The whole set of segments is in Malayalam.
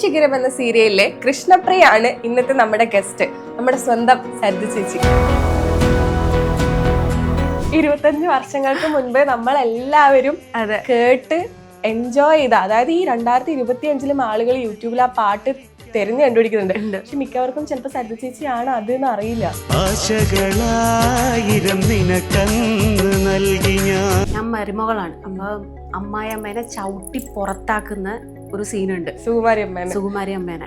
ശിഖരം എന്ന സീരിയലിലെ കൃഷ്ണപ്രിയാണ് ഇന്നത്തെ നമ്മുടെ ഗസ്റ്റ്, നമ്മുടെ സ്വന്തം സരിത ചേച്ചി. 25 വർഷങ്ങൾക്ക് മുൻപ് നമ്മൾ എല്ലാവരും കേട്ട് എൻജോയ് ചെയ്ത, അതായത് ഈ 2025 ആളുകൾ യൂട്യൂബിൽ ആ പാട്ട് തെരഞ്ഞു കണ്ടുപിടിക്കുന്നുണ്ട്. പക്ഷെ മിക്കവർക്കും ചിലപ്പോൾ സരിത ചേച്ചിയാണ് അത് എന്ന് അറിയില്ല. ഞാൻ മരുമകളാണ്. അപ്പൊ അമ്മായിയമ്മേനെ ചവിട്ടി പുറത്താക്കുന്ന ഒരു സീനുണ്ട്, സുകുമാരി അമ്മേനെ.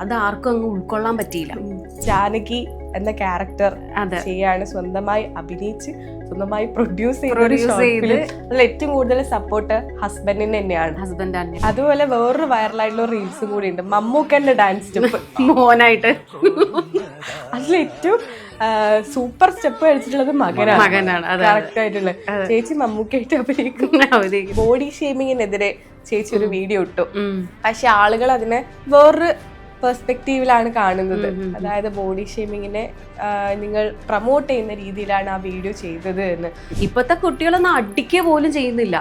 അത് ആർക്കും അങ്ങ് ഉൾക്കൊള്ളാൻ പറ്റിയില്ല. ജാനകി എന്ന ക്യാരക്ടർ ചെയ്യാണ് സ്വന്തമായി അഭിനയിച്ച് സ്വന്തമായി പ്രൊഡ്യൂസ് ചെയ്ത് അതിൽ ഏറ്റവും കൂടുതൽ സപ്പോർട്ട് ഹസ്ബൻഡിന് തന്നെയാണ്. അതുപോലെ വേറൊരു വൈറലായിട്ടുള്ള റീൽസും കൂടി ഉണ്ട്, മമ്മൂക്കന്റെ ഡാൻസ് സ്റ്റെപ്പ് മോനായിട്ട്. അതിൽ ഏറ്റവും സൂപ്പർ സ്റ്റെപ്പ് കളിച്ചിട്ടുള്ളത് മകനാണ്. കറക്റ്റ് ആയിട്ടുള്ള ചേച്ചി മമ്മൂക്കായിട്ട് അഭിനയിക്കുന്ന ബോഡി ഷേമിങ്ങിനെതിരെ ചേച്ചി ഒരു വീഡിയോ ഇട്ടു. പക്ഷെ ആളുകൾ അതിനെ വേറൊരു പെർസ്പെക്റ്റീവിലാണ് കാണുന്നത്. അതായത് ബോഡി ഷേമിങ്ങിനെ നിങ്ങൾ പ്രൊമോട്ട് ചെയ്യുന്ന രീതിയിലാണ് ആ വീഡിയോ ചെയ്തത് എന്ന്. ഇപ്പത്തെ കുട്ടികളൊന്നും അടിക്കുക പോലും ചെയ്യുന്നില്ല.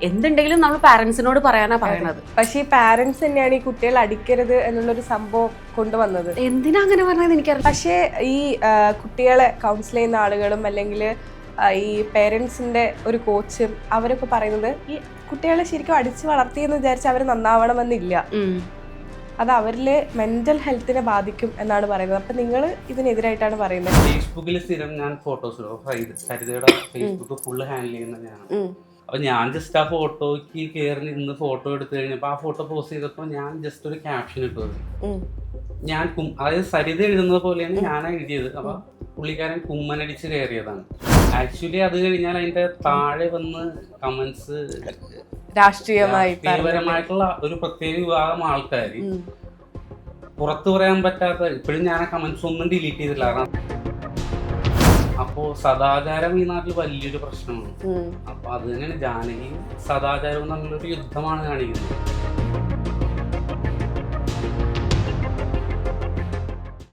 എന്തുണ്ടെങ്കിലും നമ്മൾ പാരന്റ്സിനോട് പറയാനാ പറയണത്. പക്ഷെ ഈ പാരന്റ്സ് തന്നെയാണ് ഈ കുട്ടികൾ അടിക്കരുത് എന്നുള്ളൊരു സംഭവം കൊണ്ടുവന്നത്. എന്തിനാ അങ്ങനെ പറഞ്ഞത് എനിക്കറിയാം. പക്ഷേ ഈ കുട്ടികളെ കൗൺസിൽ ചെയ്യുന്ന ആളുകളും അല്ലെങ്കിൽ ഈ പേരൻസിന്റെ ഒരു കോച്ചും അവരൊക്കെ പറയുന്നത് ഈ കുട്ടികളെ ശരിക്കും അടിച്ചു വളർത്തിയെന്ന് വിചാരിച്ച് അവർ നന്നാവണമെന്നില്ല, അത് അവരിലെ മെന്റൽ ഹെൽത്തിനെ ബാധിക്കും എന്നാണ് പറയുന്നത്. അപ്പൊ നിങ്ങൾ ഇതിനെതിരായിട്ടാണ് പറയുന്നത്. ഫേസ്ബുക്കിൽ സ്ഥിരം ഞാൻ ഫോട്ടോസ് സരിതയുടെ ഫേസ്ബുക്ക് ഫുള്ള് ഹാൻഡിൽ ചെയ്യുന്ന ഞാനാണ്. അപ്പൊ ഞാൻ ജസ്റ്റ് ആ ഫോട്ടോയ്ക്ക് കയറി നിന്ന് ഫോട്ടോ എടുത്തു കഴിഞ്ഞപ്പോ ആ ഫോട്ടോ പോസ്റ്റ് ചെയ്തപ്പോ ഞാൻ ജസ്റ്റ് ഒരു ക്യാപ്ഷൻ ഇട്ടത്, ഞാൻ അതായത് സരിത എഴുതുന്നത് പോലെയാണ് ഞാൻ എഴുതിയത്. അപ്പൊ പുള്ളിക്കാരൻ കുമ്മനടിച്ച് കയറിയതാണ്. ആക്ച്വലി അത് കഴിഞ്ഞാൽ അതിന്റെ താഴെ വന്ന് കമന്റ്സ് രാഷ്ട്രീയപരമായിട്ടുള്ള ഒരു പ്രത്യേക വിഭാഗം ആൾക്കാർ പുറത്തു പറയാൻ പറ്റാത്ത, ഇപ്പോഴും ഞാൻ ആ കമന്റ്സ് ഒന്നും ഡിലീറ്റ് ചെയ്തില്ല. അപ്പോ സദാചാരം ഈ നാട്ടിൽ വലിയൊരു പ്രശ്നമാണ്. അപ്പൊ അത് തന്നെയാണ് ജാനകിയും സദാചാരവും തമ്മിലൊരു യുദ്ധമാണ് കാണിക്കുന്നത്.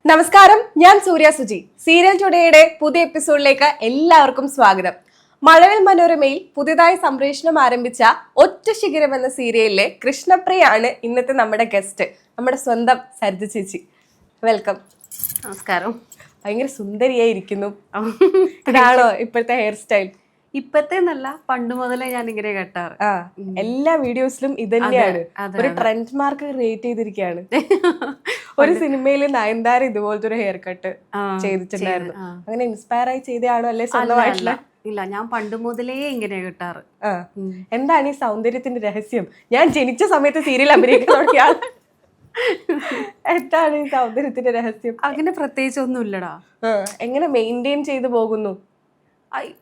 നമസ്കാരം, ഞാൻ സൂര്യ സുജി. സീരിയൽ ടുഡേയുടെ പുതിയ എപ്പിസോഡിലേക്ക് എല്ലാവർക്കും സ്വാഗതം. മഴവിൽ മനോരമയിൽ പുതിയതായി സംപ്രേഷണം ആരംഭിച്ച ഒറ്റ ശിഖരം എന്ന സീരിയലിലെ കൃഷ്ണപ്രിയാണ് ഇന്നത്തെ നമ്മുടെ ഗസ്റ്റ്, നമ്മുടെ സ്വന്തം സരിത ചേച്ചി. വെൽക്കം. നമസ്കാരം. ഭയങ്കര സുന്ദരിയായിരിക്കുന്നു. ഇതാണോ ഇപ്പോഴത്തെ ഹെയർ സ്റ്റൈൽ? ഇപ്പത്തെ എന്നല്ല, പണ്ട് മുതലേ ഞാൻ ഇങ്ങനെ കേട്ടാറ്. എല്ലാ വീഡിയോസിലും ഇത് തന്നെയാണ്. ഒരു ട്രെൻഡ് മാർക്ക് ക്രിയേറ്റ് ചെയ്തിരിക്കുകയാണ്. ഒരു സിനിമയിൽ നയൻതാര ഇതുപോലത്തെ ഒരു ഹെയർ കട്ട് ചെയ്തിട്ടുണ്ടായിരുന്നു. അങ്ങനെ ഇൻസ്പയർ ആയി ചെയ്തതാണോ അല്ലെ സ്വന്തമായിട്ടുള്ള? ഇല്ല, ഞാൻ പണ്ട് മുതലേ ഇങ്ങനെ കേട്ടാറ്. എന്താണ് ഈ സൗന്ദര്യത്തിന്റെ രഹസ്യം? ഞാൻ ജനിച്ച സമയത്ത് സീരിയൽ അഭിനയിക്കുന്ന എന്താണ് ഈ സൗന്ദര്യത്തിന്റെ രഹസ്യം? അങ്ങനെ പ്രത്യേകിച്ച് ഒന്നും ഇല്ലടാ. എങ്ങനെ മെയിൻറ്റെയിൻ ചെയ്തു പോകുന്നു?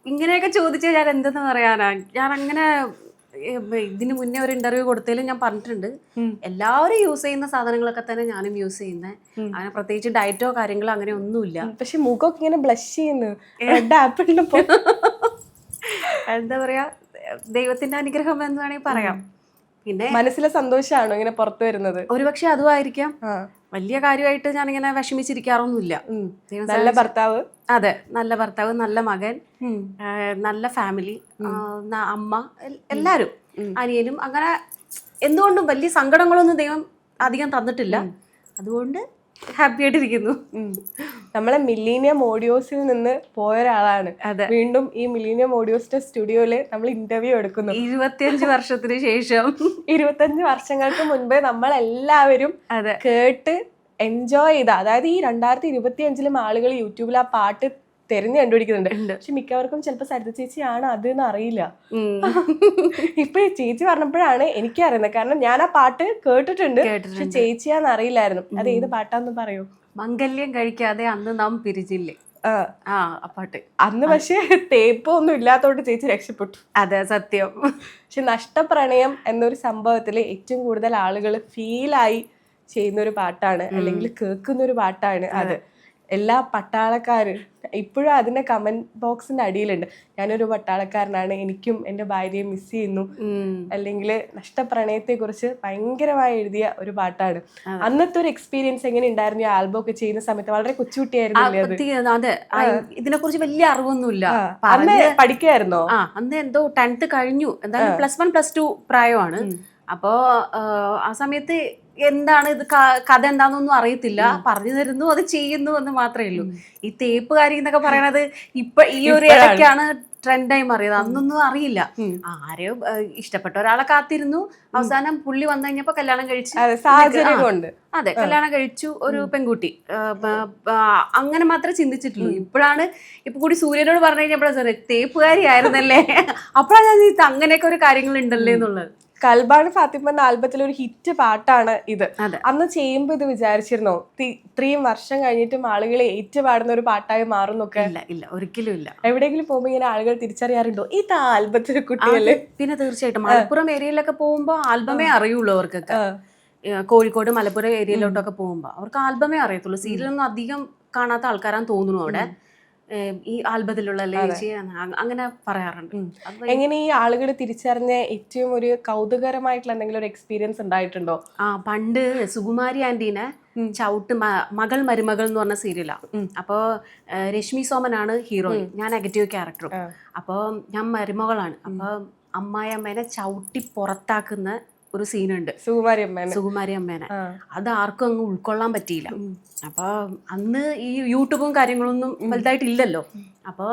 ഇങ്ങനെയൊക്കെ ചോദിച്ചാൽ ഞാൻ എന്തെന്ന് പറയാനാ. ഞാൻ അങ്ങനെ ഇതിന് മുന്നേ ഒരു ഇന്റർവ്യൂ കൊടുത്തതിലും ഞാൻ പറഞ്ഞിട്ടുണ്ട്, എല്ലാവരും യൂസ് ചെയ്യുന്ന സാധനങ്ങളൊക്കെ തന്നെ ഞാനും യൂസ് ചെയ്യുന്നത്. അങ്ങനെ പ്രത്യേകിച്ച് ഡയറ്റോ കാര്യങ്ങളോ അങ്ങനെ ഒന്നുമില്ല. പക്ഷെ മുഖമൊക്കെ ഇങ്ങനെ ബ്ലഷ് ചെയ്യുന്നു. എന്താ പറയാ, ദൈവത്തിന്റെ അനുഗ്രഹം എന്ന് വേണമെങ്കിൽ പറയാം. പിന്നെ മനസ്സിലെ സന്തോഷമാണോ ഇങ്ങനെ പുറത്തു വരുന്നത്? ഒരുപക്ഷെ അതും ആയിരിക്കാം. വലിയ കാര്യമായിട്ട് ഞാനിങ്ങനെ വിഷമിച്ചിരിക്കാറൊന്നുമില്ല. നല്ല ഭർത്താവ്, അതെ, നല്ല ഭർത്താവ്, നല്ല മകൻ, നല്ല ഫാമിലി, അമ്മ, എല്ലാരും, അനിയനും, അങ്ങനെ എന്തുകൊണ്ടും വലിയ സങ്കടങ്ങളൊന്നും ദൈവം അധികം തന്നിട്ടില്ല. അതുകൊണ്ട് ഹാപ്പി ആയിട്ടിരിക്കുന്നു. നമ്മളെ മില്ലീനിയം ഓഡിയോസിൽ നിന്ന് പോയ ഒരാളാണ്. വീണ്ടും ഈ മില്ലീനിയം ഓഡിയോസിന്റെ സ്റ്റുഡിയോയില് നമ്മൾ ഇന്റർവ്യൂ എടുക്കുന്നു. 25 വർഷത്തിന് ശേഷം. 25 വർഷങ്ങൾക്ക് മുൻപ് നമ്മൾ എല്ലാവരും കേട്ട് എൻജോയ് ചെയ്ത, അതായത് ഈ 2025 ആളുകൾ യൂട്യൂബിൽ ആ പാട്ട് തെരഞ്ഞു കണ്ടുപിടിക്കുന്നുണ്ട്. പക്ഷെ മിക്കവർക്കും ചിലപ്പോൾ സരിത ചേച്ചിയാണ് അത് എന്ന് അറിയില്ല. ഇപ്പൊ ചേച്ചി പറഞ്ഞപ്പോഴാണ് എനിക്ക് അറിയുന്നത്. കാരണം ഞാൻ ആ പാട്ട് കേട്ടിട്ടുണ്ട്, പക്ഷെ ചേച്ചിയാന്ന് അറിയില്ലായിരുന്നു. അത് ഏത് പാട്ടാന്ന് പറയൂ? മംഗല്യം കഴിക്കാതെ അന്ന് നാം പിരിച്ചില്ലേ, ആ പാട്ട്. അന്ന് പക്ഷെ തേപ്പ് ഒന്നും ഇല്ലാത്തോണ്ട് ചേച്ചി രക്ഷപ്പെട്ടു. അതെ, സത്യം. പക്ഷെ നഷ്ടപ്രണയം എന്നൊരു സംഭവത്തിൽ ഏറ്റവും കൂടുതൽ ആളുകൾ ഫീലായി ചെയ്യുന്ന ഒരു പാട്ടാണ്, അല്ലെങ്കിൽ കേൾക്കുന്ന ഒരു പാട്ടാണ് അത്. എല്ലാ പട്ടാളക്കാരും ഇപ്പോഴും അതിന്റെ കമന്റ് ബോക്സിന്റെ അടിയിലുണ്ട്, ഞാനൊരു പട്ടാളക്കാരനാണ്, എനിക്കും എൻ്റെ ഭാര്യയെ മിസ് ചെയ്യുന്നു, അല്ലെങ്കിൽ നഷ്ടപ്രണയത്തെ കുറിച്ച് ഭയങ്കരമായി എഴുതിയ ഒരു പാട്ടാണ്. അന്നത്തെ ഒരു എക്സ്പീരിയൻസ് എങ്ങനെ ഉണ്ടായിരുന്നു? ഈ ആൽബം ഒക്കെ ചെയ്യുന്ന സമയത്ത് വളരെ കൊച്ചുകുട്ടിയായിരുന്നു. അതെ, ഇതിനെ കുറിച്ച് വലിയ അറിവൊന്നുമില്ല. അന്ന് പഠിക്കായിരുന്നോ? അന്ന് എന്തോ 10th കഴിഞ്ഞു, എന്തായാലും +1 +2 പ്രായമാണ്. അപ്പോ ആ സമയത്ത് എന്താണ് ഇത് കഥ എന്താണെന്നൊന്നും അറിയത്തില്ല, പറഞ്ഞു തരുന്നു, അത് ചെയ്യുന്നു എന്ന് മാത്രമേ ഉള്ളൂ. ഈ തേപ്പുകാരി എന്നൊക്കെ പറയണത് ഇപ്പൊ ഈ ഒരു ഇടയ്ക്കാണ് ട്രെൻഡായി മാറിയത്. അന്നൊന്നും അറിയില്ല. ആരെയോ ഇഷ്ടപ്പെട്ട ഒരാളെ കാത്തിരുന്നു, അവസാനം പുള്ളി വന്നു കഴിഞ്ഞപ്പോ കല്യാണം കഴിച്ചു. സാഹചര്യം കൊണ്ട് അതെ, കല്യാണം കഴിച്ചു, ഒരു പെൺകുട്ടി. അങ്ങനെ മാത്രമേ ചിന്തിച്ചിട്ടുള്ളൂ. ഇപ്പോഴാണ് ഇപ്പൊ കൂടി സൂര്യനോട് പറഞ്ഞു കഴിഞ്ഞപ്പോഴാണ് സാറേ തേപ്പുകാരി ആയിരുന്നല്ലേ, അപ്പോഴാണ് ഞാൻ അങ്ങനെയൊക്കെ ഒരു കാര്യങ്ങൾ ഉണ്ടല്ലേ എന്നുള്ളത്. കൽബാണ് ഫാത്തിമ എന്ന ആൽബത്തിലെ ഒരു ഹിറ്റ് പാട്ടാണ് ഇത്. അന്ന് ചെയ്യുമ്പോ ഇത് വിചാരിച്ചിരുന്നോ ഇത്രയും വർഷം കഴിഞ്ഞിട്ടും ആളുകൾ ഏറ്റുപാടുന്ന ഒരു പാട്ടായി മാറുന്നൊക്കെ? ഇല്ല, ഒരിക്കലും ഇല്ല. എവിടെയെങ്കിലും പോകുമ്പോ ഇങ്ങനെ ആളുകൾ തിരിച്ചറിയാറുണ്ടോ ഇത് ആൽബത്തിലെ കുട്ടികള്? പിന്നെ തീർച്ചയായിട്ടും മലപ്പുറം ഏരിയയിലൊക്കെ പോകുമ്പോ ആൽബമേ അറിയുള്ളൂ അവർക്കൊക്കെ. കോഴിക്കോട് മലപ്പുറം ഏരിയയിലോട്ടൊക്കെ പോകുമ്പോ അവർക്ക് ആൽബമേ അറിയത്തുള്ളൂ. സീരിയലൊന്നും അധികം കാണാത്ത ആൾക്കാരാന്ന് തോന്നുന്നു അവിടെ. ഈ ആൽബത്തിലുള്ള അങ്ങനെ പറയാറുണ്ട്. എങ്ങനെ ഈ ആളുകൾ തിരിച്ചറിഞ്ഞ ഏറ്റവും ഒരു കൗതുകരമായിട്ടുള്ള എന്തെങ്കിലും ഒരു എക്സ്പീരിയൻസ് ഉണ്ടായിട്ടുണ്ടോ? പണ്ട് സുകുമാരി ആന്റീനെ ചവിട്ട് മകൾ മരുമകൾ എന്ന് പറഞ്ഞ സീരിയലാ. അപ്പോൾ രശ്മി സോമനാണ് ഹീറോയിൻ, ഞാൻ നെഗറ്റീവ് ക്യാരക്ടറും. അപ്പോൾ ഞാൻ മരുമകളാണ്. അപ്പോൾ അമ്മായിയമ്മേനെ ചവിട്ടി പുറത്താക്കുന്ന ഒരു സീനുണ്ട്, സുകുമാരി അമ്മേനെ. അത് ആർക്കും അങ്ങ് ഉൾക്കൊള്ളാൻ പറ്റിയില്ല. അപ്പോൾ അന്ന് ഈ യൂട്യൂബും കാര്യങ്ങളൊന്നും വലുതായിട്ടില്ലല്ലോ. അപ്പോൾ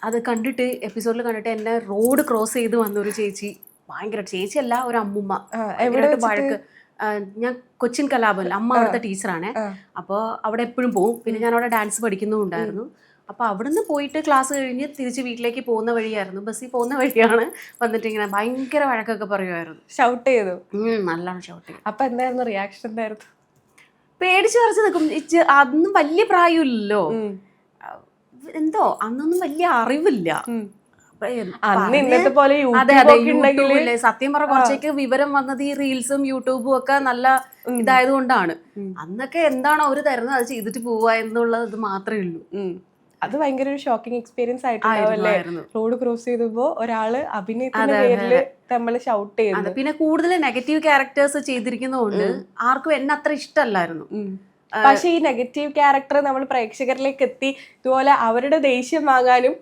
അത് കണ്ടിട്ട് എപ്പിസോഡിൽ കണ്ടിട്ട് എന്നെ റോഡ് ക്രോസ് ചെയ്ത് വന്നൊരു ചേച്ചി, ഭയങ്കര ചേച്ചിയല്ല, ഒരു അമ്മുമ്മ, വഴക്ക്. ഞാൻ കൊച്ചിൻ കലാഭവൻ, അമ്മ അവിടുത്തെ ടീച്ചറാണ്. അപ്പോൾ അവിടെ എപ്പോഴും പോവും. പിന്നെ ഞാൻ അവിടെ ഡാൻസ് പഠിക്കുന്നുണ്ടായിരുന്നു. അപ്പോൾ അവിടുന്ന് പോയിട്ട് ക്ലാസ് കഴിഞ്ഞ് തിരിച്ച് വീട്ടിലേക്ക് പോകുന്ന വഴിയായിരുന്നു, ബസ്സിൽ പോകുന്ന വഴിയാണ് വന്നിട്ട് ഇങ്ങനെ ഭയങ്കര വഴക്കൊക്കെ പറയുമായിരുന്നു. ഷൗട്ട് ചെയ്തു? നല്ലോണം ഷൗട്ട് ചെയ്തു. അപ്പൊ എന്തായിരുന്നു റിയാക്ഷൻ? എന്തായിരുന്നു? പേടിച്ച് പറിച്ച് നിൽക്കും. അതൊന്നും വലിയ പ്രായമില്ലല്ലോ, എന്തോ അന്നൊന്നും വലിയ അറിവില്ല. സത്യം പറഞ്ഞ കുറച്ചേക്ക് വിവരം വന്നത് ഈ റീൽസും യൂട്യൂബും ഒക്കെ നല്ല ഇതായത് കൊണ്ടാണ്. അന്നൊക്കെ എന്താണോ അവര് തരുന്നത് അത് ചെയ്തിട്ട് പോവുക എന്നുള്ളത് മാത്രമേ ഉള്ളൂ. അത് ഭയങ്കര ഒരു ഷോക്കിംഗ് എക്സ്പീരിയൻസ് ആയിട്ടുണ്ടാവല്ലേ? റോഡ് ക്രോസ് ചെയ്തപ്പോ ഒരാള് അഭിനയത്തിന്റെ പേരില് നമ്മൾ ഷൗട്ട് ചെയ്യുന്നത്. പിന്നെ കൂടുതൽ നെഗറ്റീവ് ക്യാരക്ടേഴ്സ് ചെയ്തിരിക്കുന്നതുകൊണ്ട് ആർക്കും എന്നെ അത്ര ഇഷ്ടമല്ലായിരുന്നു. പക്ഷെ ഈ നെഗറ്റീവ് ക്യാരക്ടർ നമ്മൾ പ്രേക്ഷകരിലേക്ക് എത്തി ഇതുപോലെ അവരുടെ ദേഷ്യം വാങ്ങാനും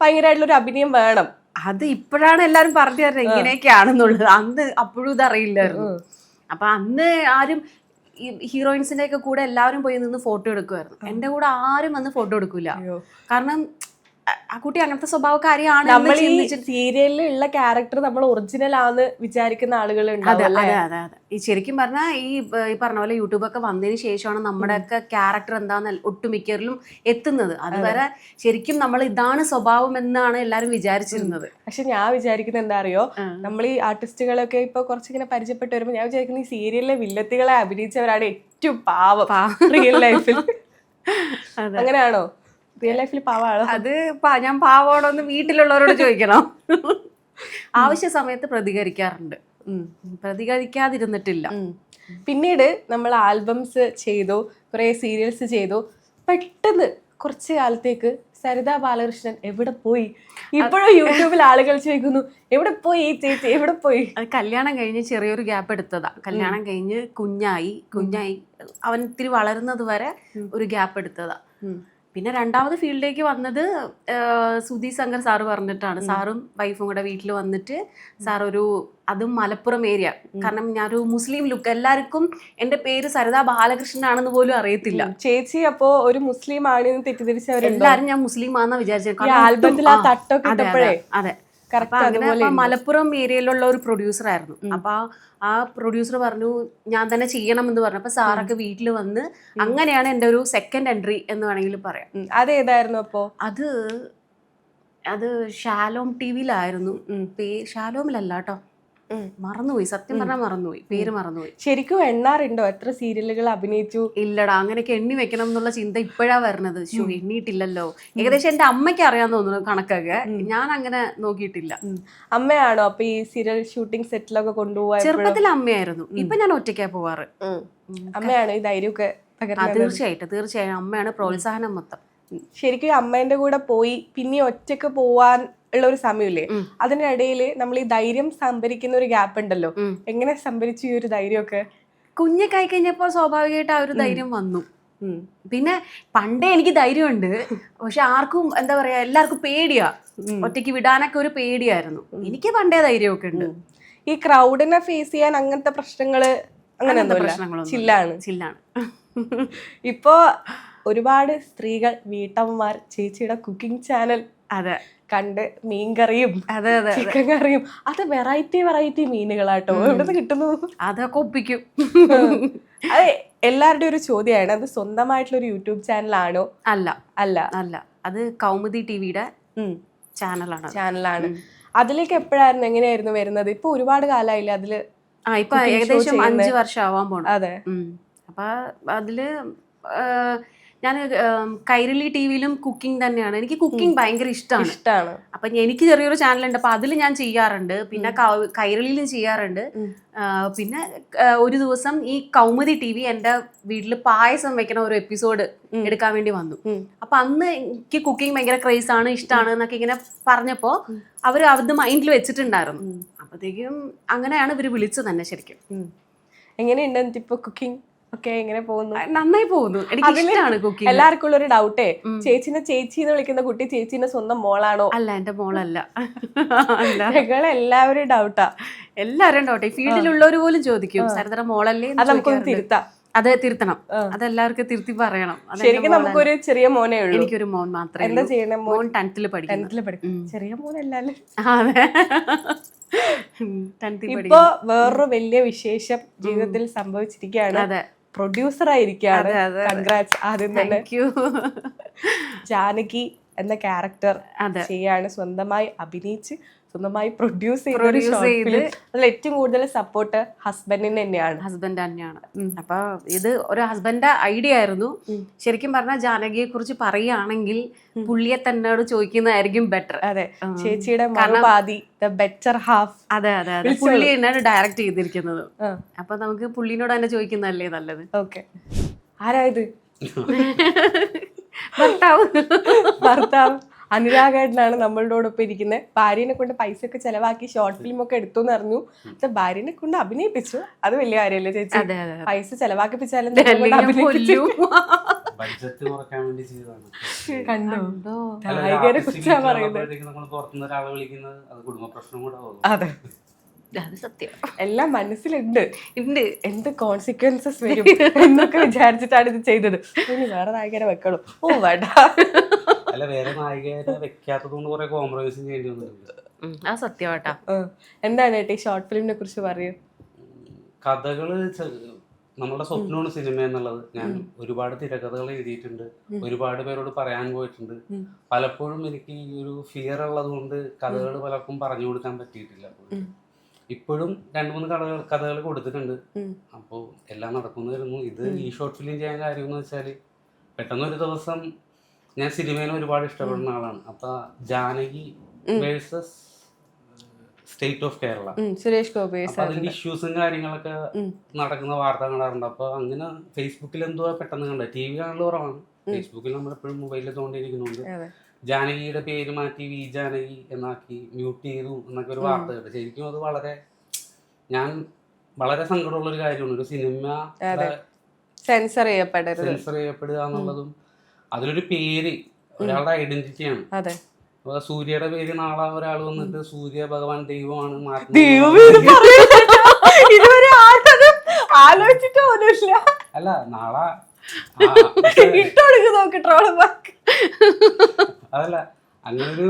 ഭയങ്കരമായിട്ടുള്ള ഒരു അഭിനയം വേണം. അത് ഇപ്പോഴാണ് എല്ലാരും പറഞ്ഞു തരുന്നത് ഇങ്ങനെയൊക്കെയാണെന്നുള്ളത്. അന്ന് അപ്പോഴും ഇതറിയില്ലായിരുന്നു. അപ്പൊ അന്ന് ആരും ഈ ഹീറോയിൻസിന്റെ ഒക്കെ കൂടെ എല്ലാവരും പോയി നിന്ന് ഫോട്ടോ എടുക്കുമായിരുന്നു. എന്റെ കൂടെ ആരും വന്ന് ഫോട്ടോ എടുക്കൂല. കാരണം ആ കുട്ടി അങ്ങനത്തെ സ്വഭാവക്കാരിയാണ്. നമ്മൾ ഈ സീരിയലിൽ ഉള്ള ക്യാരക്ടർ നമ്മൾ ഒറിജിനൽ ആണെന്ന് വിചാരിക്കുന്ന ആളുകൾ. അതെ. ഈ ശരിക്കും പറഞ്ഞാൽ ഈ പറഞ്ഞ പോലെ യൂട്യൂബൊക്കെ വന്നതിന് ശേഷമാണ് നമ്മുടെയൊക്കെ ക്യാരക്ടർ എന്താന്ന് ഒട്ടുമിക്കറിലും എത്തുന്നത്. അതുവരെ ശരിക്കും നമ്മൾ ഇതാണ് സ്വഭാവം എന്നാണ് എല്ലാരും വിചാരിച്ചിരുന്നത്. പക്ഷെ ഞാൻ വിചാരിക്കുന്നത് എന്താ അറിയോ, നമ്മൾ ഈ ആർട്ടിസ്റ്റുകളൊക്കെ ഇപ്പൊ കുറച്ചിങ്ങനെ പരിചയപ്പെട്ട് വരുമ്പോൾ ഞാൻ വിചാരിക്കുന്നത് ഈ സീരിയലിലെ വില്ലത്തികളെ അഭിനയിച്ചവരാണ് ഏറ്റവും പാവം റിയൽ ലൈഫിൽ. അങ്ങനെയാണോ? റിയൽ ലൈഫിൽ പാവാണോ? അത് ഞാൻ പാവാണോ എന്ന് വീട്ടിലുള്ളവരോട് ചോദിക്കണം. ആവശ്യ സമയത്ത് പ്രതികരിക്കാറുണ്ട്, പ്രതികരിക്കാതിരുന്നിട്ടില്ല. പിന്നീട് നമ്മൾ ആൽബംസ് ചെയ്തു, കുറെ സീരിയൽസ് ചെയ്തു. പെട്ടെന്ന് കുറച്ച് കാലത്തേക്ക് സരിത ബാലകൃഷ്ണൻ എവിടെ പോയി? ഇപ്പോഴും യൂട്യൂബിൽ ആളുകൾ ചോദിക്കുന്നു എവിടെ പോയി ഈ ചേച്ചി, എവിടെ പോയി? അത് കല്യാണം കഴിഞ്ഞ് ചെറിയൊരു ഗ്യാപ്പ് എടുത്തതാ. കല്യാണം കഴിഞ്ഞ് കുഞ്ഞായി അവൻ ഇത്തിരി വളരുന്നത് വരെ ഒരു ഗ്യാപ്പ് എടുത്തതാ. പിന്നെ രണ്ടാമത് ഫീൽഡിലേക്ക് വന്നത് സുധി ശങ്കർ സാറ് പറഞ്ഞിട്ടാണ്. സാറും വൈഫും കൂടെ വീട്ടിൽ വന്നിട്ട് സാർ അതും മലപ്പുറം ഏരിയ. കാരണം ഞാനൊരു മുസ്ലിം ലുക്ക്, എല്ലാവർക്കും എൻ്റെ പേര് സരിത ബാലകൃഷ്ണൻ ആണെന്ന് പോലും അറിയത്തില്ല. ചേച്ചി അപ്പോ ഒരു മുസ്ലിം ആണെന്ന് തെറ്റിദ്ധരിച്ചവരെല്ലാരും ഞാൻ മുസ്ലിം ആണെന്ന് വിചാരിച്ചു. അതെ. അങ്ങനെ മലപ്പുറം ഏരിയയിലുള്ള ഒരു പ്രൊഡ്യൂസർ ആയിരുന്നു. അപ്പൊ ആ പ്രൊഡ്യൂസർ പറഞ്ഞു ഞാൻ തന്നെ ചെയ്യണം എന്ന് പറഞ്ഞു. അപ്പൊ സാറൊക്കെ വീട്ടിൽ വന്ന് അങ്ങനെയാണ് എൻ്റെ ഒരു സെക്കൻഡ് എൻട്രി എന്ന് വേണമെങ്കിൽ പറയാം. അതേതായിരുന്നു? അപ്പോ അത് ഷാലോം ടിവിയിലായിരുന്നു. ഷാലോമിലല്ല കേട്ടോ, മറന്നുപോയി, സത്യം പറഞ്ഞാൽ മറന്നുപോയി, പേര് മറന്നുപോയി. ശരിക്കും എണ്ണാറുണ്ടോ എത്ര സീരിയലുകൾ അഭിനയിച്ചു? ഇല്ലടാ, അങ്ങനെയൊക്കെ എണ്ണി വെക്കണം എന്നുള്ള ചിന്ത ഇപ്പോഴാ വരുന്നത്. എണ്ണിയിട്ടില്ലല്ലോ. ഏകദേശം എന്റെ അമ്മയ്ക്ക് അറിയാൻ തോന്നുന്നു കണക്കൊക്കെ, ഞാൻ അങ്ങനെ നോക്കിയിട്ടില്ല. അമ്മയാണോ അപ്പൊ ഈ സീരിയൽ ഷൂട്ടിംഗ് സെറ്റിലൊക്കെ കൊണ്ടുപോകാൻ? ചെറുപ്പത്തിൽ അമ്മയായിരുന്നു, ഇപ്പൊ ഞാൻ ഒറ്റയ്ക്കാ പോവാറ്. അമ്മയാണ് ഈ ധൈര്യമൊക്കെ? തീർച്ചയായിട്ടും അമ്മയാണ് പ്രോത്സാഹനം മൊത്തം. ശരിക്കും അമ്മേന്റെ കൂടെ പോയി പിന്നെ ഒറ്റക്ക് പോവാൻ ഉള്ള ഒരു സമയമില്ലേ, അതിനിടയിൽ നമ്മൾ ഈ ധൈര്യം സംഭരിക്കുന്ന ഒരു ഗ്യാപ്പ് ഉണ്ടല്ലോ, എങ്ങനെ സംഭരിച്ചു ഈ ഒരു ധൈര്യമൊക്കെ? കുഞ്ഞൊക്കെ ആയി കഴിഞ്ഞപ്പോ സ്വാഭാവികമായിട്ട് ആ ഒരു ധൈര്യം വന്നു. പിന്നെ പണ്ടേ എനിക്ക് ധൈര്യമുണ്ട്, പക്ഷെ ആർക്കും എന്താ പറയാ, എല്ലാവർക്കും പേടിയാ, ഒറ്റയ്ക്ക് വിടാനൊക്കെ ഒരു പേടിയായിരുന്നു. എനിക്ക് പണ്ടേ ധൈര്യമൊക്കെ ഉണ്ട്. ഈ ക്രൗഡിനെ ഫേസ് ചെയ്യാൻ അങ്ങനത്തെ പ്രശ്നങ്ങള് അങ്ങനെയൊന്നുമില്ല, പ്രശ്നങ്ങളൊന്നും ചില്ലാണ്. ചില്ലാണ്. ഇപ്പോ ഒരുപാട് സ്ത്രീകൾ വീട്ടമ്മമാർ ചേച്ചിയുടെ കുക്കിംഗ് ചാനൽ അതെ കണ്ട് മീൻകറിയും അതെ അതെ ചിക്കൻ കറിയും അത് വെറൈറ്റി മീനുകളാട്ടോ എവിടെ കിട്ടുന്നു അതൊക്കെ ഒപ്പിക്കും. അത് എല്ലാവരുടെയും ഒരു ചോദ്യമാണ്, അത് സ്വന്തമായിട്ടുള്ള ഒരു യൂട്യൂബ് ചാനലാണോ? അല്ല അല്ല, അല്ല, അത് കൗമുദി ടിവിയുടെ ചാനലാണ്. ചാനലാണ്. അതിലേക്ക് എപ്പോഴായിരുന്നു, എങ്ങനെയായിരുന്നു വരുന്നത്? ഇപ്പൊ ഒരുപാട് കാലമായില്ലേ അതില്? ഇപ്പൊ ഏകദേശം 5 വർഷം ആവാൻ പോണം. അതെ. അപ്പൊ അതില് ഞാൻ കൈരളി ടിവിയിലും കുക്കിംഗ് തന്നെയാണ്. എനിക്ക് കുക്കിംഗ് ഭയങ്കര ഇഷ്ടമാണ്. അപ്പൊ എനിക്ക് ചെറിയൊരു ചാനലുണ്ട്, അപ്പൊ അതിൽ ഞാൻ ചെയ്യാറുണ്ട്. പിന്നെ കൈരളിയിലും ചെയ്യാറുണ്ട്. പിന്നെ ഒരു ദിവസം ഈ കൗമുദി ടിവി എൻ്റെ വീട്ടിൽ പായസം വെക്കണ ഒരു എപ്പിസോഡ് എടുക്കാൻ വേണ്ടി വന്നു. അപ്പൊ അന്ന് എനിക്ക് കുക്കിംഗ് ഭയങ്കര ക്രേസ് ആണ്, ഇഷ്ടമാണ് എന്നൊക്കെ ഇങ്ങനെ പറഞ്ഞപ്പോ അവർ അത് മൈൻഡിൽ വെച്ചിട്ടുണ്ടായിരുന്നു. അപ്പത്തേക്കും അങ്ങനെയാണ് ഇവര് വിളിച്ചത് തന്നെ ശരിക്കും. എങ്ങനെയുണ്ട് ഇപ്പൊ കുക്കിംഗ് ഒക്കെ? എങ്ങനെ പോകുന്നു? നന്നായി പോകുന്നു. എനിക്ക് ഇഷ്ടമാണ് കുക്കിംഗ്. എല്ലാവർക്കും ഉള്ളൊരു ഡൗട്ടേ, ചേച്ചിനെ ചേച്ചി എന്ന് വിളിക്കുന്ന കുട്ടി ചേച്ചിന്റെ സ്വന്തം മോളാണോ? അല്ല, എന്റെ മോളല്ല. എല്ലാവരും ഡൗട്ടാ, എല്ലാവരും ഡൗട്ട്. ഈ ഫീൽഡിലുള്ളവർ പോലും ചോദിക്കും, സരിതയുടെ മോളല്ലേ? അത് നമുക്കൊന്ന് തിരുത്താം. അത് തിരുത്തണം, അതെല്ലാവർക്കും തിരുത്തി പറയണം. ശരിക്കും നമുക്കൊരു ചെറിയ മോനേ ഉള്ളൂ. എനിക്കൊരു മോൻ മാത്രമേ. എന്താ ചെയ്യണേ? മോൻ 10th പഠിക്കും. ചെറിയ മോനല്ലേ? അതെ. ഇപ്പൊ വേറൊരു വലിയ വിശേഷം ജീവിതത്തിൽ സംഭവിച്ചിരിക്കുകയാണ്. അതെ, പ്രൊഡ്യൂസർ ആയിരിക്കുകയാണ്. കൺഗ്രാറ്റ്സ് ആദ്യം തന്നെ. ജാനകി എന്ന ക്യാരക്ടർ ചെയ്യാണ്, സ്വന്തമായി അഭിനയിച്ച് സ്വന്തമായി പ്രൊഡ്യൂസ് ചെയ്ത്. അതിൽ ഏറ്റവും കൂടുതൽ സപ്പോർട്ട് ഹസ്ബൻഡിന് തന്നെയാണ്. ഹസ്ബൻഡ് തന്നെയാണ്. അപ്പൊ ഇത് ഒരു ഹസ്ബൻഡ് ഐഡിയ ആയിരുന്നു. ശരിക്കും പറഞ്ഞാൽ ജാനകിയെ കുറിച്ച് പറയുകയാണെങ്കിൽ പുള്ളിയെ തന്നോട് ചോദിക്കുന്നതായിരിക്കും ബെറ്റർ. അതെ, ചേച്ചിയുടെ മറുപാതി, ദ ബെറ്റർ ഹാഫ്. അതെ അതെ അതെ, പുള്ളി തന്നെയാണ് ഡയറക്ട് ചെയ്തിരിക്കുന്നത്. അപ്പൊ നമുക്ക് പുള്ളിനോട് തന്നെ ചോദിക്കുന്നതല്ലേ നല്ലത്. ഓക്കെ, ആരാ ഇത്? ഭർത്താവ് അനുരാഗേട്ടനാണ് നമ്മളോടൊപ്പം ഇരിക്കുന്നത്. ഭാര്യനെ കൊണ്ട് പൈസ ഒക്കെ ചെലവാക്കി ഷോർട്ട് ഫിലിം ഒക്കെ എടുത്തു എന്ന് അറിഞ്ഞു. അത് ഭാര്യനെ കൊണ്ട് അഭിനയിപ്പിച്ചു, അത് വലിയ കാര്യമല്ലേ ചേച്ചി? പൈസ ചെലവാക്കിപ്പിച്ചാലും കണ്ടോ, നായികരെ കുറിച്ചാ പറയുന്നത്. അതെ, അത് സത്യം. എല്ലാം മനസ്സിലുണ്ട്, എന്ത് കോൺസിക്വൻസസ് വരും എന്നൊക്കെ വിചാരിച്ചിട്ടാണ് ഇത് ചെയ്തത്. ഇനി വേറെ നായികരെ വെക്കണം. ഓ വേണ്ട, അല്ല വേറെ നായികരെ വെക്കാത്തതുകൊണ്ട് കുറെ കോംപ്രമൈസ് ചെയ്യേണ്ടി വന്നിട്ടുണ്ട്. ആ സത്യമായിട്ടാ. എന്താണ് ഏട്ടി ഷോർട്ട് ഫിലിമിനെ കുറിച്ച് പറയൂ. കഥകള് നമ്മുടെ സ്വപ്നമാണ് സിനിമ എന്നുള്ളത്. ഞാൻ ഒരുപാട് തിരക്കഥകൾ എഴുതിയിട്ടുണ്ട്, ഒരുപാട് പേരോട് പറയാൻ പോയിട്ടുണ്ട്. പലപ്പോഴും എനിക്ക് ഈ ഒരു ഫിയർ ഉള്ളത് കൊണ്ട് കഥകൾ പലർക്കും പറഞ്ഞു കൊടുക്കാൻ പറ്റിയിട്ടില്ല. ഇപ്പോഴും 2-3 കഥകൾ കൊടുത്തിട്ടുണ്ട്. അപ്പോൾ എല്ലാം നടക്കുന്നതായിരുന്നു. ഇത് ഈ ഷോർട്ട് ഫിലിം ചെയ്യാൻ കാര്യം എന്ന് വെച്ചാൽ പെട്ടെന്നൊരു ദിവസം ഞാൻ സിനിമേനെ ഒരുപാട് ഇഷ്ടപ്പെടുന്ന ആളാണ്. അപ്പൊ Janaki versus state of Kerala, Suresh Gopi, അതിന്റെ ഇഷ്യൂസും കാര്യങ്ങളൊക്കെ നടക്കുന്ന വാർത്ത കാണാറുണ്ട്. അപ്പൊ അങ്ങനെ ഫേസ്ബുക്കിൽ എന്തോ പെട്ടെന്ന് കണ്ട, ടി വി കാണൽ കുറവാണ്, ഫേസ്ബുക്കിൽ നമ്മളെപ്പോഴും മൊബൈലിൽ തോണ്ടിയിരിക്കുന്നുണ്ട്. ജാനകിയുടെ പേര് മാറ്റി വി ജാനകി എന്നാക്കി മ്യൂട്ട് ചെയ്തു എന്നൊക്കെ ഒരു വാർത്ത കേട്ടു. ശരിക്കും അത് ഞാൻ വളരെ സങ്കടമുള്ളൊരു കാര്യമാണ്. ഒരു സിനിമ സെൻസർ ചെയ്യപ്പെടുക എന്നുള്ളതും അതിലൊരു പേര് ഒരാളുടെ ഐഡന്റിറ്റിയാണ്. സൂര്യയുടെ പേര് നാളെ ഒരാൾ വന്നിട്ട് സൂര്യ ഭഗവാൻ ദൈവമാണ് അല്ല, നാളെ അതല്ല അങ്ങനൊരു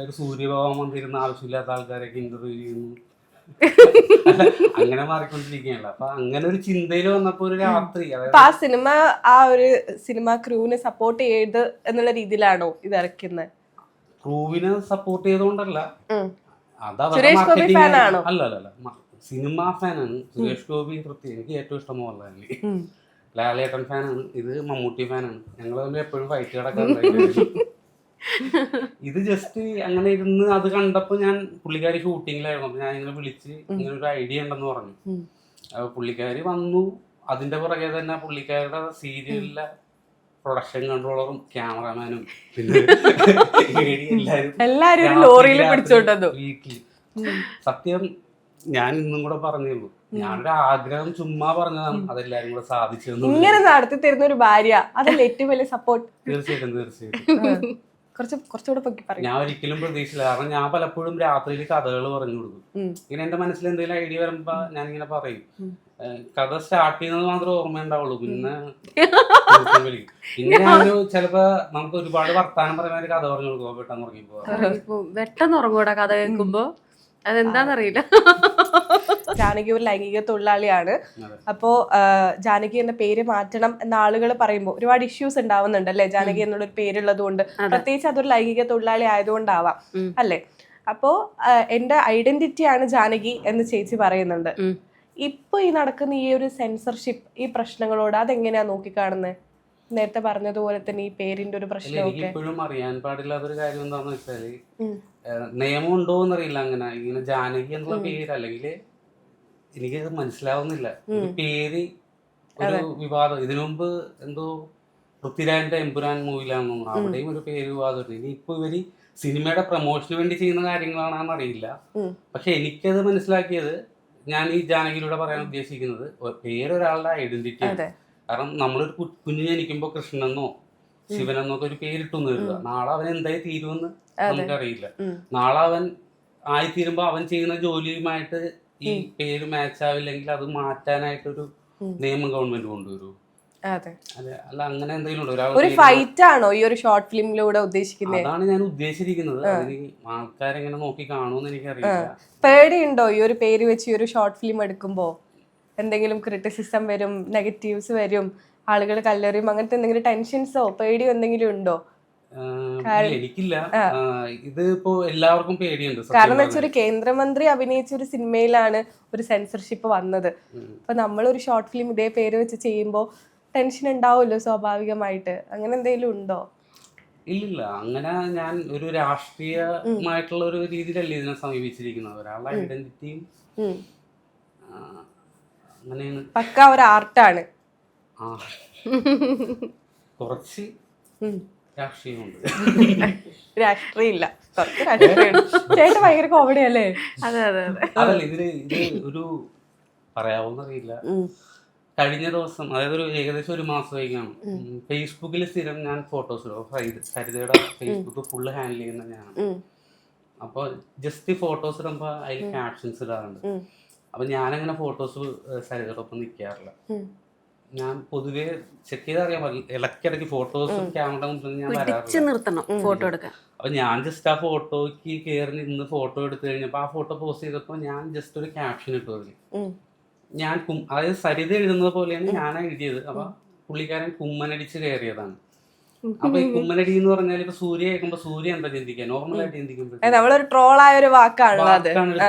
ഒരു സൂര്യഭഗവാൻ വന്നിരുന്ന ആവശ്യമില്ലാത്ത ആൾക്കാരൊക്കെ ഇന്റർവ്യൂ ചെയ്യുന്നു, അങ്ങനെ മാറിക്കൊണ്ടിരിക്കുകയല്ല. അപ്പൊ അങ്ങനെ ഒരു ചിന്തയിൽ വന്നപ്പോ ഒരു രാത്രി ആ സിനിമ, ആ ഒരു സിനിമ ക്രൂവിനെ സപ്പോർട്ട് ചെയ്ത് എന്നുള്ള രീതിയിലാണോ ഇത് ഇറക്കുന്നത്? ക്രൂവിനെ സപ്പോർട്ട് ചെയ്തോണ്ടല്ല, സുരേഷ് ഗോപി ഫാനാണോ? അല്ല, സിനിമ ഫാനാണ്. സുരേഷ് ഗോപി എനിക്ക് ഏറ്റവും ഇഷ്ടം മോഹൻലാലി, ലാലേട്ടൻ ഫാനാണ്. ഇത് മമ്മൂട്ടി ഫാനാണ്. ഞങ്ങൾ തമ്മിൽ എപ്പോഴും ഫൈറ്റ് കിടക്കാറുണ്ടായിരുന്നു. ഇത് ജസ്റ്റ് അങ്ങനെ ഇരുന്ന് അത് കണ്ടപ്പോ ഞാൻ പുള്ളിക്കാരി ഷൂട്ടിങ്ങിലായിരുന്നു. അപ്പൊ ഞാൻ ഇങ്ങനെ വിളിച്ച് ഇങ്ങനെ ഒരു ഐഡിയ ഉണ്ടെന്ന് പറഞ്ഞു. അപ്പൊ പുള്ളിക്കാരി വന്നു. അതിന്റെ പുറകെ തന്നെ പുള്ളിക്കാരുടെ സീരിയലിലെ പ്രൊഡക്ഷൻ കൺട്രോളറും ക്യാമറമാനും പിന്നെ എല്ലാരും ലോറിയിൽ പിടിച്ചോണ്ടു വീട്ടിൽ. സത്യം ഞാൻ ഇന്നും കൂടെ പറഞ്ഞുള്ളൂ, ഞാനൊരു ആഗ്രഹം ചുമ്മാ പറഞ്ഞതാണ്, അതെല്ലാരും കൂടെ സാധിച്ചു. ഇങ്ങനെ നടത്തി തരുന്ന ഒരു ഭാര്യ, അതല്ലേ ഏറ്റവും വലിയ സപ്പോർട്ട്. തീർച്ചയായിട്ടും. കുറച്ചുകൂടെ പൊക്കി പറയും. ഞാൻ ഒരിക്കലും പ്രതീക്ഷിച്ചില്ല. കാരണം ഞാൻ പലപ്പോഴും രാത്രിയിൽ കഥകൾ പറഞ്ഞു കൊടുക്കും. ഇങ്ങനെ എന്റെ മനസ്സിൽ എന്തെങ്കിലും ഐഡിയ വരുമ്പോ ഞാൻ ഇങ്ങനെ പറയും. കഥ സ്റ്റാർട്ട് ചെയ്യുന്നത് മാത്രമേ ഓർമ്മയുണ്ടാവുള്ളൂ. പിന്നെ ചിലപ്പോ നമുക്ക് ഒരുപാട് വർത്താനം പറയുന്ന ഒരു കഥ പറഞ്ഞു കൊടുക്കും. പെട്ടെന്ന് ഉറങ്ങിപ്പോ പെട്ടെന്ന് ഉറങ്ങൂടാ കഥ കേൾക്കുമ്പോ. അതെന്താന്നറിയില്ല. ജാനകി ഒരു ലൈംഗിക തൊഴിലാളിയാണ്. അപ്പോ ജാനകി എന്ന പേര് മാറ്റണം എന്ന ആളുകൾ പറയുമ്പോൾ ഒരുപാട് ഇഷ്യൂസ് ഉണ്ടാവുന്നുണ്ട് അല്ലെ? ജാനകി എന്നുള്ള ഒരു പേരുള്ളത് കൊണ്ട്, പ്രത്യേകിച്ച് അതൊരു ലൈംഗിക തൊഴിലാളി ആയതുകൊണ്ടാവാം അല്ലെ? അപ്പോ എന്റെ ഐഡന്റിറ്റി ആണ് ജാനകി എന്ന് ചേച്ചി പറയുന്നുണ്ട്. ഇപ്പൊ ഈ നടക്കുന്ന ഈ ഒരു സെൻസർഷിപ്പ്, ഈ പ്രശ്നങ്ങളോട് അതെങ്ങനെയാ നോക്കിക്കാണുന്നത്? നേരത്തെ പറഞ്ഞതുപോലെ തന്നെ ഈ പേരിന്റെ ഒരു പ്രശ്നമൊക്കെ ഇപ്പോഴും അറിയാൻ പാടില്ലാത്തൊരു കാര്യം എന്താന്ന് വെച്ചാല്, നിയമം ഉണ്ടോ എന്നറിയില്ല. അങ്ങനെ ഇങ്ങനെ ജാനകി എന്നുള്ള പേര്, അല്ലെങ്കിൽ എനിക്കത് മനസ്സിലാവുന്നില്ല. ഒരു പേര് ഒരു വിവാദം. ഇതിനു മുമ്പ് എന്തോ പൃഥ്വിരാജിന്റെ എമ്പുരാൻ മൂവിലാണെന്ന് തോന്നുന്നു, അവിടെയും ഒരു പേര് വിവാദം. ഇനി ഇപ്പൊ ഇവര് സിനിമയുടെ പ്രൊമോഷന് വേണ്ടി ചെയ്യുന്ന കാര്യങ്ങളാണെന്ന് അറിയില്ല. പക്ഷെ എനിക്കത് മനസ്സിലാക്കിയത്, ഞാൻ ഈ ജാനകിയിലൂടെ പറയാൻ ഉദ്ദേശിക്കുന്നത്, പേരൊരാളുടെ ഐഡന്റിറ്റി ആണ്. കാരണം നമ്മളൊരു കുഞ്ഞു ജനിക്കുമ്പോ കൃഷ്ണനെന്നോ ശിവനെന്നൊക്കെ ഒരു പേരിട്ടൊന്നും വരിക. നാളെ അവൻ എന്തായി തീരുമെന്ന് നമുക്കറിയില്ല. നാളെ അവൻ ആയിത്തീരുമ്പോ അവൻ ചെയ്യുന്ന ജോലിയുമായിട്ട് ഈ പേര് മാച്ച് ആവില്ലെങ്കിൽ അത് മാറ്റാനായിട്ടൊരു നിയമം ഗവൺമെന്റ് കൊണ്ടുവരൂ. അല്ല അങ്ങനെ എന്തെങ്കിലും ഒരു ഫൈറ്റ് ആണോ ഈ ഒരു ഷോർട്ട് ഫിലിമിലൂടെ ഉദ്ദേശിക്കുന്നത്? അതാണ് ഞാൻ ഉദ്ദേശിച്ചിരിക്കുന്നത്. അതിന് ആൾക്കാരെങ്ങനെ നോക്കി കാണുമെന്ന് എനിക്കറിയില്ല. പേടിയുണ്ടോ ഈ ഒരു പേര് വെച്ച് ഈ ഒരു ഷോർട്ട് ഫിലിം എടുക്കുമ്പോ? എന്തെങ്കിലും ക്രിറ്റിസിസം വരും, നെഗറ്റീവ്സ് വരും, ആളുകൾ കല്ലെറിയും, അങ്ങനത്തെ എന്തെങ്കിലും ടെൻഷൻസോ പേടിയോ എന്തെങ്കിലും ഉണ്ടോ? എനിക്കില്ല. ഇത് ഇപ്പോ എല്ലാവർക്കും പേടിയുണ്ട്. കാരണം എന്ന് വെച്ചാൽ ഒരു കേന്ദ്രമന്ത്രി അഭിനയിച്ച ഒരു സിനിമയിലാണ് ഒരു സെൻസർഷിപ്പ് വന്നത്. അപ്പൊ നമ്മളൊരു ഷോർട്ട് ഫിലിം ഇതേ പേര് വെച്ച് ചെയ്യുമ്പോ ടെൻഷൻ ഉണ്ടാവുമല്ലോ സ്വാഭാവികമായിട്ട്. അങ്ങനെ എന്തെങ്കിലും ഉണ്ടോ? ഇല്ലില്ല. അങ്ങനെ ഞാൻ ഒരു രാഷ്ട്രീയമായിട്ടുള്ള ഒരു രീതിയിലല്ലേ ഇതിനെ സമീപിച്ചിരിക്കുന്നത്. ഒരാളുടെ ഐഡന്റിറ്റിയും അങ്ങനെയാണ്. പക്ക ഒരു ആർട്ടാണ്. കുറച്ച് രാഷ്ട്രീയമുണ്ട്. രാഷ്ട്രീയം ഇല്ല, കുറച്ച് രാഷ്ട്രീയമുണ്ട്. ചേട്ടൻ ഭയങ്കര കോമഡി അല്ലേ? അതെ അതെ അതെ. അതല്ല, ഇത് ഒരു പറയാവോന്നറിയില്ല. കഴിഞ്ഞ ദിവസം, അതായത് ഒരു ഏകദേശം ഒരു മാസത്തേക്കാണ്, ഫേസ്ബുക്കിൽ സ്ഥിരം ഞാൻ ഫോട്ടോസ് ഇടും. സരിതയുടെ ഫേസ്ബുക്ക് ഫുള്ള് ഹാൻഡിൽ ചെയ്യുന്ന ഞാൻ. അപ്പൊ ജസ്റ്റ് ഫോട്ടോസ് ഇടുമ്പോ അതിൽ ക്യാപ്ഷൻസ് ഇടാറുണ്ട്. അപ്പൊ ഞാനങ്ങനെ ഫോട്ടോസ് സരിതയോടൊപ്പം നിൽക്കാറില്ല. ഞാൻ പൊതുവെ ചെക്ക് ചെയ്തറിയാൻ ഇടയ്ക്കിടയ്ക്ക് ഫോട്ടോസും ക്യാമറ മുന്നിൽ ഞാൻ വരാറില്ല. ഫോട്ടോ എടുക്കാൻ. അപ്പൊ ഞാൻ ജസ്റ്റ് ആ ഫോട്ടോയ്ക്ക് കയറി നിന്ന് ഫോട്ടോ എടുത്തു കഴിഞ്ഞപ്പോ ആ ഫോട്ടോ പോസ്റ്റ് ചെയ്തപ്പോ ഞാൻ ജസ്റ്റ് ഒരു ക്യാപ്ഷൻ ഇട്ടു അതിൽ. ഞാൻ അതായത് സരിത എഴുതുന്നത് പോലെയാണ് ഞാൻ എഴുതിയത്. അപ്പൊ പുള്ളിക്കാരൻ കുമ്മനടിച്ച് കയറിയതാണ്. അപ്പൊ ഈ കുമ്മനടി എന്ന് പറഞ്ഞാൽ ഇപ്പൊ സൂര്യ കേൾക്കുമ്പോ സൂര്യ എന്താ ചിന്തിക്കുക? നോർമലായിട്ട് ചിന്തിക്കുമ്പോൾ വാക്കാണ്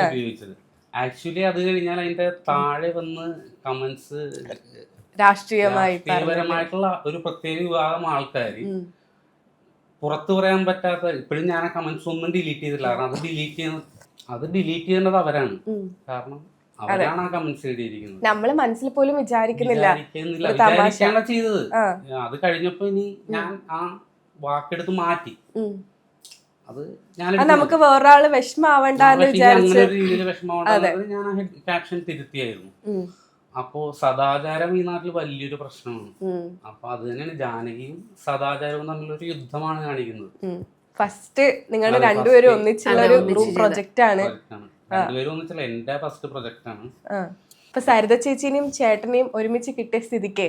ഉപയോഗിച്ചത്. ആക്ച്വലി അത് കഴിഞ്ഞാൽ അതിന്റെ താഴെ വന്ന് കമന്റ്സ് രാഷ്ട്രീയപരമായിട്ടുള്ള ഒരു പ്രത്യേക വിഭാഗം ആൾക്കാർ പുറത്തു പറയാൻ പറ്റാത്ത, ഇപ്പോഴും ഞാൻ ആ കമന്റ്സ് ഒന്നും ഡിലീറ്റ് ചെയ്തില്ല. കാരണം അത് ഡിലീറ്റ് ചെയ്യേണ്ടത് അവരാണ്. കാരണം അവരാണ് ആ കമന്റ്സ് എഴുതിയിരിക്കുന്നത്. നമ്മള് മനസ്സിൽ പോലും വിചാരിക്കുന്നില്ല ചെയ്തത്. അത് കഴിഞ്ഞപ്പോ ഇനി ഞാൻ ആ വാക്കെടുത്ത് മാറ്റി. അത് ഞാൻ നമുക്ക് വേറൊരാള് വിഷമാവണ്ടെന്ന് വിചാരിച്ചു. ഞാൻ ആ ക്യാപ്ഷൻ തിരുത്തിയായിരുന്നു. അപ്പോ സദാചാരം ഈ നാട്ടിൽ വലിയൊരു പ്രശ്നമാണ്. അപ്പൊ അത് തന്നെയാണ് ജാനകിയും സദാചാരവും തമ്മിലൊരു യുദ്ധമാണ് കാണിക്കുന്നത്. ഫസ്റ്റ് നിങ്ങൾ രണ്ടുപേരും ഒന്നിച്ചുള്ള ഒരു ഗ്രൂപ്പ് പ്രൊജക്റ്റ് ആണ്. രണ്ടുപേരും ഒന്നിച്ചുള്ള എന്റെ ഫസ്റ്റ് പ്രൊജക്റ്റ് ആണ്. ഇപ്പൊ സരിത ചേച്ചിനെയും ചേട്ടനെയും ഒരുമിച്ച് കിട്ടിയ സ്ഥിതിക്ക്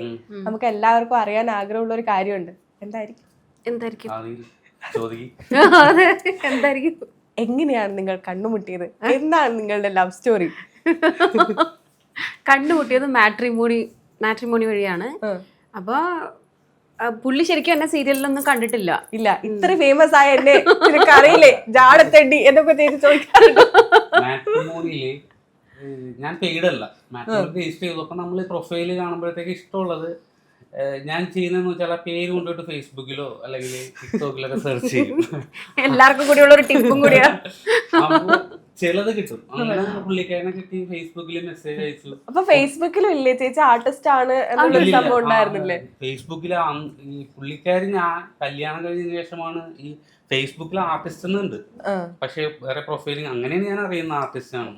നമുക്ക് എല്ലാവർക്കും അറിയാൻ ആഗ്രഹമുള്ള ഒരു കാര്യമുണ്ട്. എന്തായിരിക്കും? എങ്ങനെയാണ് നിങ്ങൾ കണ്ടുമുട്ടിയത്? എന്താണ് നിങ്ങളുടെ ലവ് സ്റ്റോറി? കണ്ടുമുട്ടിയത് മാട്രിമോണി വഴിയാണ്. അപ്പൊ പുള്ളി ശരിക്കും എന്നെ സീരിയലിലൊന്നും കണ്ടിട്ടില്ല. ഇല്ല, ഇത്ര ഫേമസ് ആയ എന്നെ അറിയില്ലേ? ജാടത്തണ്ടി എന്നൊക്കെ ചോദിക്കാറുണ്ട്. മാട്രിമോണിയില് ഞാൻ പെയ്ഡല്ല, മാട്രിമോണി രജിസ്റ്റർ ചെയ്തു. അപ്പൊ നമ്മൾ പ്രൊഫൈല് കാണുമ്പോഴത്തേക്ക് ഇഷ്ടമുള്ളത് ഞാൻ ചെയ്യുന്നതെന്ന് വെച്ചാൽ ആ പേര് കൊണ്ടുപോയിട്ട് ഫേസ്ബുക്കിലോ അല്ലെങ്കിൽ ടിക്ടോക്കിലൊക്കെ സെർച്ച് ചെയ്യും. എല്ലാവർക്കും കൂടിയുള്ള ഒരു ടിപ്പും കൂടിയാണ്. അപ്പൊ ചിലത് കിട്ടും. അങ്ങനെ പുള്ളിക്കാരനെ കിട്ടി, ഫേസ്ബുക്കിൽ മെസ്സേജ് അയച്ചു. അപ്പൊ ഫേസ്ബുക്കിലും ഇല്ലേ ചേച്ചി ആർട്ടിസ്റ്റ് ആണ് എന്നുള്ളൊരു സംഭവം ഉണ്ടായിരുന്നില്ലേ? ഫേസ്ബുക്കിൽ ഈ പുള്ളിക്കാരി ഞാൻ കല്യാണം കഴിഞ്ഞതിന് ശേഷമാണ് ഈ ഫേസ്ബുക്കിൽ ആർട്ടിസ്റ്റ് എന്നുണ്ട്, പക്ഷെ വേറെ പ്രൊഫൈലിങ് അങ്ങനെയാണ് ഞാൻ അറിയുന്ന ആർട്ടിസ്റ്റ് ആണ്.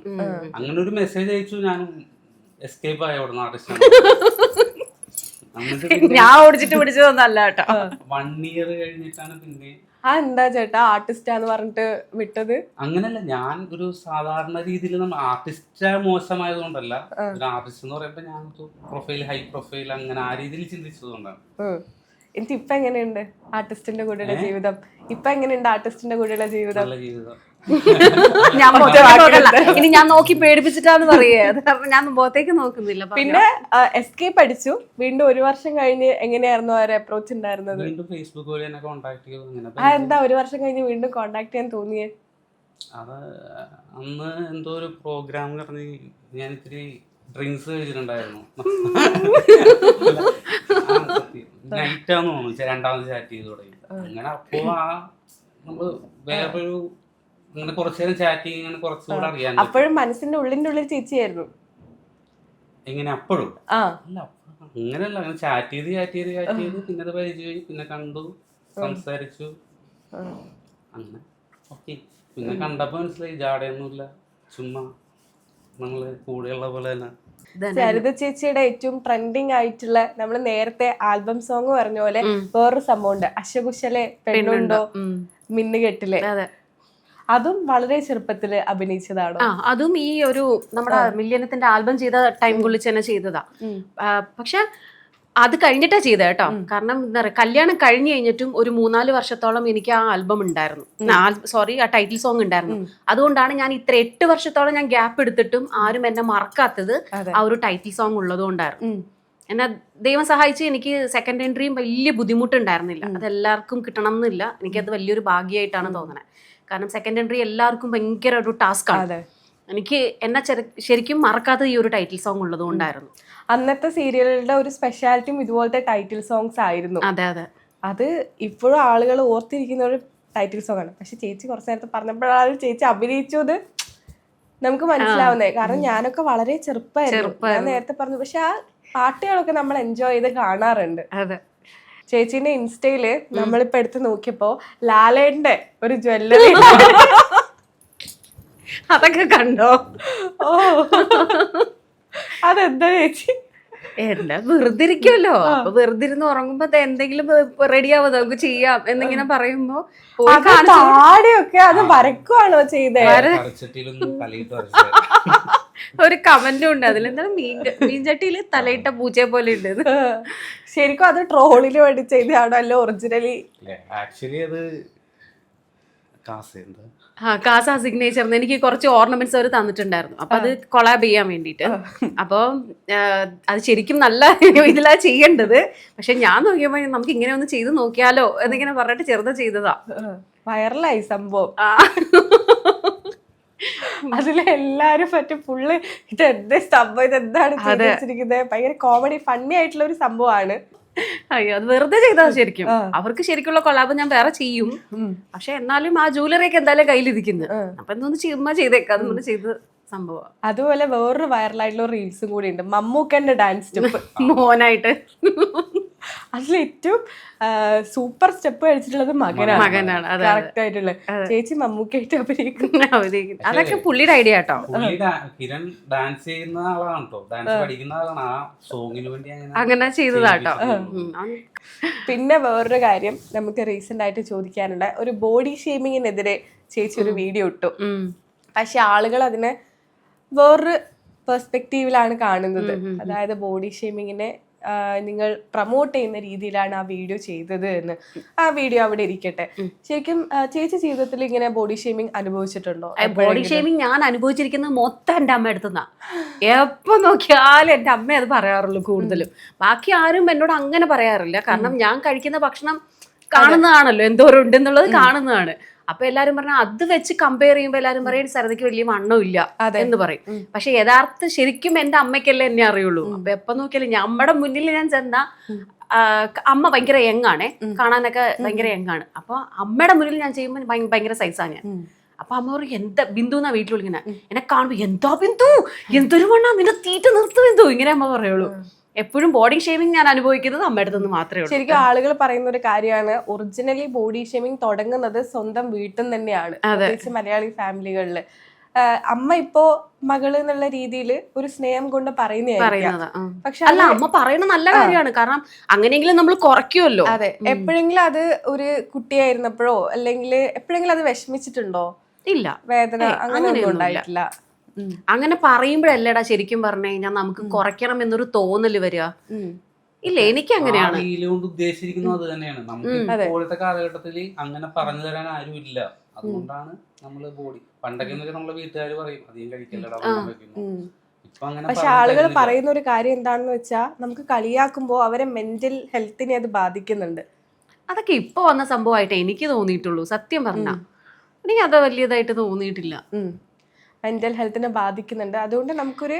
അങ്ങനെ ഒരു മെസ്സേജ് അയച്ചു, ഞാൻ എസ്കേപ്പ് ആയ ഉടനെ ആർട്ടിസ്റ്റ് ആണ്. ഞാൻ ഓടിച്ചിട്ട് പിടിച്ചതൊന്നല്ല കേട്ടോ. 1 year കഴിഞ്ഞിട്ടാണ് പിന്നെ എന്താ ചേട്ടാ ആർട്ടിസ്റ്റാന്ന് പറഞ്ഞിട്ട് വിട്ടത്? അങ്ങനല്ല, ഞാൻ ഒരു സാധാരണ രീതിയിൽ നമ്മൾ ആർട്ടിസ്റ്റ് മോശമായതുകൊണ്ടല്ല, ഒരു ആർട്ടിസ്റ്റ് എന്ന് പറയുമ്പോൾ ഞാൻ പ്രൊഫൈൽ ഹൈ പ്രൊഫൈൽ അങ്ങനെ ആ രീതിയിൽ ചിന്തിച്ചതുകൊണ്ടാണ്. എനിക്ക് ഇപ്പൊ എങ്ങനെയുണ്ട് ആർട്ടിസ്റ്റിന്റെ കൂടെയുള്ള ജീവിതം? ഇപ്പൊ എങ്ങനെയുണ്ട് ആർട്ടിസ്റ്റിന്റെ കൂടെയുള്ള ജീവിതം? നല്ല ജീവിതം. ഞാൻ ഇനി ഞാൻ നോക്കി പേടിപ്പിച്ചിട്ടാന്ന് പറയേ, അത് കാരണം ഞാൻ മുഖത്തേക്ക് നോക്കുന്നില്ല. പിന്നെ എസ്കേപ്പ് അടിച്ചു, വീണ്ടും 1 വർഷം കഴിഞ്ഞ് എങ്ങനെയായിരുന്നു അവരെ അപ്രോച്ച് ഉണ്ടായിരുന്നത്? വീണ്ടും ഫേസ്ബുക്ക് വഴി എന്നെ കോൺടാക്ട് ചെയ്തു. അങ്ങനെ എന്താ 1 വർഷം കഴിഞ്ഞ് വീണ്ടും കോണ്ടാക്ട് ചെയ്യാൻ തോന്നിയേ? അത് അന്ന് എന്തോ ഒരു പ്രോഗ്രാം പറഞ്ഞ് ഞാൻ ഇത്തിരി ഡ്രിങ്ക്സ് കഴിച്ചിട്ടുണ്ടായിരുന്നു. നൈറ്റാന്ന് തോന്നുന്നു രണ്ടാമത് ചാറ്റ് ചെയ്ത് തുടങ്ങി. അങ്ങനെ അപ്പോ നമ്മള് വേറൊരു അങ്ങനെ കുറച്ചു നേരം ചാറ്റ് ചെയ്ത് കുറച്ചുകൂടെ അറിയാൻ. അപ്പോഴും മനസ്സിന്റെ ഉള്ളിന്റെ ചേച്ചിയായിരുന്നു എങ്ങനെ? അപ്പോഴും അല്ല, അങ്ങനെയല്ല, അങ്ങനെ ചാറ്റ് ചെയ്ത് പിന്നെ അത് പരിചയമായി, പിന്നെ കണ്ടു, സംസാരിച്ചു, അങ്ങനെ ഓക്കെ. പിന്നെ കണ്ടപ്പോ മനസ്സിലായി ജാടയൊന്നുമില്ല, ചുമ്മാ നമ്മള് കൂടെയുള്ള പോലെ തന്നെ. സരിത ചേച്ചിയുടെ ഏറ്റവും ട്രെൻഡിങ് ആയിട്ടുള്ള, നമ്മൾ നേരത്തെ ആൽബം സോങ് പറഞ്ഞ പോലെ വേറൊരു സംഭവം ഉണ്ട്, അശകുശലെ പെണ്ണുണ്ടോ മിന്നുകെട്ടിലെ. അതും വളരെ ചെറുപ്പത്തില് അഭിനയിച്ചതാണോ? അതും ഈ ഒരു നമ്മുടെ മില്യനത്തിന്റെ ആൽബം ചെയ്ത ടൈം കൊള്ളിച്ച് തന്നെ ചെയ്തതാ. പക്ഷെ അത് കഴിഞ്ഞിട്ടാ ചെയ്തത് കേട്ടോ. കാരണം എന്താ പറയുക, കല്യാണം കഴിഞ്ഞു കഴിഞ്ഞിട്ടും ഒരു 3-4 വർഷത്തോളം എനിക്ക് ആ ആൽബം ഉണ്ടായിരുന്നു, ആ ടൈറ്റിൽ സോങ് ഉണ്ടായിരുന്നു. അതുകൊണ്ടാണ് ഞാൻ ഇത്ര 8 വർഷത്തോളം ഞാൻ ഗ്യാപ്പ് എടുത്തിട്ടും ആരും എന്നെ മറക്കാത്തത് ആ ഒരു ടൈറ്റിൽ സോങ് ഉള്ളത് കൊണ്ടായിരുന്നു. എന്നെ ദൈവം സഹായിച്ച് എനിക്ക് സെക്കൻഡ് എൻട്രിയും വലിയ ബുദ്ധിമുട്ടുണ്ടായിരുന്നില്ല. അതെല്ലാവർക്കും കിട്ടണം എന്നില്ല, എനിക്കത് വലിയൊരു ഭാഗ്യമായിട്ടാണ് തോന്നുന്നത്. കാരണം സെക്കൻഡ് എൻട്രി എല്ലാവർക്കും ഭയങ്കര ഒരു ടാസ്ക് ആണ്. എനിക്ക് എന്നെ ശരിക്കും മറക്കാത്ത ഈ ഒരു ടൈറ്റിൽ സോങ് ഉള്ളത് കൊണ്ടായിരുന്നു. അന്നത്തെ സീരിയലുകളുടെ ഒരു സ്പെഷ്യാലിറ്റിയും ഇതുപോലത്തെ ടൈറ്റിൽ സോങ്സ് ആയിരുന്നു. അതെ അതെ, അത് ഇപ്പോഴും ആളുകൾ ഓർത്തിരിക്കുന്ന ഒരു ടൈറ്റിൽ സോങ് ആണ്. പക്ഷെ ചേച്ചി കുറച്ച് നേരത്തെ പറഞ്ഞപ്പോഴാണ് ചേച്ചി അഭിനയിച്ചത് നമുക്ക് മനസ്സിലാവുന്നേ. കാരണം ഞാനൊക്കെ വളരെ ചെറുപ്പമായിരുന്നു, ഞാൻ നേരത്തെ പറഞ്ഞു. പക്ഷെ ആ പാട്ടുകളൊക്കെ നമ്മൾ എൻജോയ് ചെയ്ത് കാണാറുണ്ട്. അതെ. ചേച്ചീന്റെ ഇൻസ്റ്റയില് നമ്മളിപ്പോ എടുത്ത് നോക്കിയപ്പോ ലാലേന്റെ ഒരു ജ്വല്ലറി അതൊക്കെ കണ്ടോ? ഓ, അതെന്താ ചേച്ചി? എന്താ, വെറുതെ ഇരിക്കുമല്ലോ, അപ്പൊ വെറുതെ ഇരുന്ന് ഉറങ്ങുമ്പോ എന്തെങ്കിലും റെഡി ആവോ നമുക്ക് ചെയ്യാം എന്നിങ്ങനെ പറയുമ്പോ താടിയൊക്കെ അത് വരക്കുവാണോ ചെയ്തേ? ഒരു കമന്റും ഉണ്ട് അതിലെന്താ, മീൻചട്ടിയില് തലയിട്ട പൂച്ചയെ പോലെ ഉണ്ട്. ശരിക്കും അത് ട്രോളിന് വേണ്ടി ചെയ്തതാണോ അല്ല ഒറിജിനലി? ആക്ച്വലി അത് കാസ സിഗ്നേച്ചർ എനിക്ക് കുറച്ച് ഓർണമെന്റ്സ് അവർ തന്നിട്ടുണ്ടായിരുന്നു. അപ്പൊ അത് കൊളാബ് ചെയ്യാൻ വേണ്ടിട്ട്. അപ്പൊ അത് ശരിക്കും നല്ല ഇതിലാ ചെയ്യേണ്ടത്. പക്ഷെ ഞാൻ നോക്കിയപ്പോ നമുക്ക് ഇങ്ങനെ ഒന്ന് ചെയ്ത് നോക്കിയാലോ എന്നിങ്ങനെ പറഞ്ഞിട്ട് ചെറുതാ ചെയ്തതാ. വൈറലായി സംഭവം. അതിലെല്ലാരും പറ്റി ഫുള്ള് ഇതെന്താ സംഭവം, ഇതെന്താണ് ചെയ്തിരിക്കുന്നത്, ഭയങ്കര കോമഡി ഫണ്ണി ആയിട്ടുള്ള ഒരു സംഭവമാണ്. അയ്യോ, അത് വെറുതെ ചെയ്താ ശരിക്കും. അവർക്ക് ശരിക്കുള്ള കൊളാബ് ഞാൻ വേറെ ചെയ്യും. പക്ഷെ എന്നാലും ആ ജ്വല്ലറി ഒക്കെ എന്തായാലും കയ്യിലിരിക്കുന്നു. അപ്പൊ എന്തോന്ന് ചുമ്മാ ചെയ്തേക്കാം, അതുകൊണ്ട് ചെയ്ത് സംഭവം. അതുപോലെ വേറൊരു വൈറലായിട്ടുള്ള റീൽസും കൂടി ഉണ്ട്, മമ്മൂക്കന്റെ ഡാൻസ് സ്റ്റെപ്പ് മോനായിട്ട്. അതിലേറ്റവും സൂപ്പർ സ്റ്റെപ്പ് കഴിച്ചിട്ടുള്ളത് മകനാണ്. കറക്റ്റ് ആയിട്ടുള്ള ചേച്ചി മമ്മൂക്കായിട്ട് അഭിനയിക്കുന്നു. അതൊക്കെ പുള്ളിയുടെ ഐഡിയ കേട്ടോ. കിരൺ ഡാൻസ് ചെയ്യുന്ന ആളാണ് കേട്ടോ, ഡാൻസ് പഠിക്കുന്ന ആളാണ്. ആ സോങ്ങിന് വേണ്ടി അങ്ങനെ ചെയ്തതാട്ടോ. പിന്നെ വേറൊരു കാര്യം നമുക്ക് റീസെന്റ് ആയിട്ട് ചോദിക്കാനുള്ള, ഒരു ബോഡി ഷേമിങ്ങിനെതിരെ ചേച്ചി ഒരു വീഡിയോ ഇട്ടു. പക്ഷെ ആളുകൾ അതിനെ വേറൊരു പെർസ്പെക്റ്റീവിലാണ് കാണുന്നത്. അതായത് ബോഡി ഷേമിങ്ങിനെ നിങ്ങൾ പ്രൊമോട്ട് ചെയ്യുന്ന രീതിയിലാണ് ആ വീഡിയോ ചെയ്തത് എന്ന്. ആ വീഡിയോ അവിടെ ഇരിക്കട്ടെ. ശരിക്കും ചേച്ചി ജീവിതത്തിൽ ഇങ്ങനെ ബോഡി ഷേമിങ് അനുഭവിച്ചിട്ടുണ്ടോ? ബോഡി ഷേമിങ് ഞാൻ അനുഭവിച്ചിരിക്കുന്നത് മൊത്തം എൻ്റെ അമ്മ അടുത്തുനിന്നാ. എപ്പോ നോക്കിയാലും എൻ്റെ അമ്മ അത് പറയാറുള്ളൂ കൂടുതലും. ബാക്കി ആരും എന്നോട് അങ്ങനെ പറയാറില്ല. കാരണം ഞാൻ കഴിക്കുന്ന ഭക്ഷണം കാണുന്നതാണല്ലോ, എന്തോരം ഉണ്ടെന്നുള്ളത് കാണുന്നതാണ്. അപ്പൊ എല്ലാരും പറഞ്ഞ അത് വെച്ച് കമ്പയർ ചെയ്യുമ്പോൾ എല്ലാരും പറയും സരിതയ്ക്ക് വലിയ വണ്ണം ഇല്ല എന്ന് പറയും. പക്ഷെ യഥാർത്ഥ ശരിക്കും എന്റെ അമ്മയ്ക്കല്ലേ എന്നെ അറിയുള്ളൂ. അപ്പൊ എപ്പൊ നോക്കിയാലും നമ്മുടെ മുന്നിൽ ഞാൻ ചെന്ന അമ്മ ഭയങ്കര യങ്ങാണേ, കാണാനൊക്കെ ഭയങ്കര യങ്ങാണ്. അപ്പൊ അമ്മയുടെ മുന്നിൽ ഞാൻ ചെയ്യുമ്പോൾ ഭയങ്കര സൈസാണ് ഞാൻ. അപ്പൊ അമ്മ പറയും എന്താ ബിന്ദു എന്നാ വീട്ടിൽ വിളിക്കുന്നത്. എന്നെ കാണുമ്പോ എന്താ ബിന്ദു, എന്തൊരു വണ്ണ, നിന്റെ തീറ്റ നിർത്തും ബിന്ദു, ഇങ്ങനെ അമ്മ പറയുള്ളൂ. എപ്പോഴും ബോഡി ഷേമിങ് ഞാൻ അനുഭവിക്കുന്നത് അമ്മയുടെ അടുത്ത് മാത്രമേ ഉള്ളൂ. ശരിക്കും ആളുകൾ പറയുന്ന ഒരു കാര്യമാണ്, ഒറിജിനലി ബോഡി ഷേമിങ് തുടങ്ങുന്നത് സ്വന്തം വീട്ടിൽ നിന്ന് തന്നെയാണ്, പ്രത്യേകിച്ച് മലയാളി ഫാമിലികളിൽ. അമ്മ ഇപ്പോ മകള് എന്നുള്ള രീതിയിൽ ഒരു സ്നേഹം കൊണ്ട് പറയുന്നതായിരിക്കാം. പറയുന്നതാ പക്ഷെ അല്ല അമ്മ പറയുന്ന നല്ല കാര്യമാണ്, കാരണം അങ്ങനെയെങ്കിലും നമ്മൾ കുറയ്ക്കുമല്ലോ. അതെ, എപ്പോഴെങ്കിലും അത് ഒരു കുട്ടിയായിരുന്നപ്പോഴോ അല്ലെങ്കിൽ എപ്പോഴെങ്കിലും അത് വിഷമിച്ചിട്ടുണ്ടോ? ഇല്ല, വേദന അങ്ങനെയൊന്നും ഉണ്ടായിട്ടില്ല. അങ്ങനെ പറയുമ്പോഴല്ലേടാ ശരിക്കും പറഞ്ഞു കഴിഞ്ഞാൽ നമുക്ക് കുറയ്ക്കണം എന്നൊരു തോന്നല് വരിക. ഇല്ല, എനിക്ക് അങ്ങനെയാണ്. കൊണ്ട് ഉദ്ദേശിച്ചിരിക്കുന്നത് അത് തന്നെയാണ്. നമുക്ക് ഇപ്പോഴത്തെ കാലഘട്ടത്തിൽ അങ്ങനെ പറഞ്ഞു തരാൻ ആരും ഇല്ല. അതുകൊണ്ടാണ് നമ്മള് ബോഡി പണ്ടൊക്കെ നമ്മളെ വീട്ടുകാർ പറയും അധികം കഴിക്കല്ലടാ ഇപ്പൊ അങ്ങനെ. പക്ഷെ ആളുകൾ പറയുന്ന ഒരു കാര്യം എന്താണെന്ന് വെച്ചാൽ നമുക്ക് കളിയാക്കുമ്പോൾ അവരെ മെന്റൽ ഹെൽത്തിനെ അത് ബാധിക്കുന്നുണ്ട്. അതൊക്കെ ഇപ്പൊ വന്ന സംഭവമായിട്ട് എനിക്ക് തോന്നിയിട്ടുള്ളൂ, സത്യം പറഞ്ഞ. എനിക്ക് അത് വലിയതായിട്ട് തോന്നിയിട്ടില്ല. മെന്റൽ ഹെൽത്തിനെ ബാധിക്കുന്നുണ്ട്. അതുകൊണ്ട് നമുക്കൊരു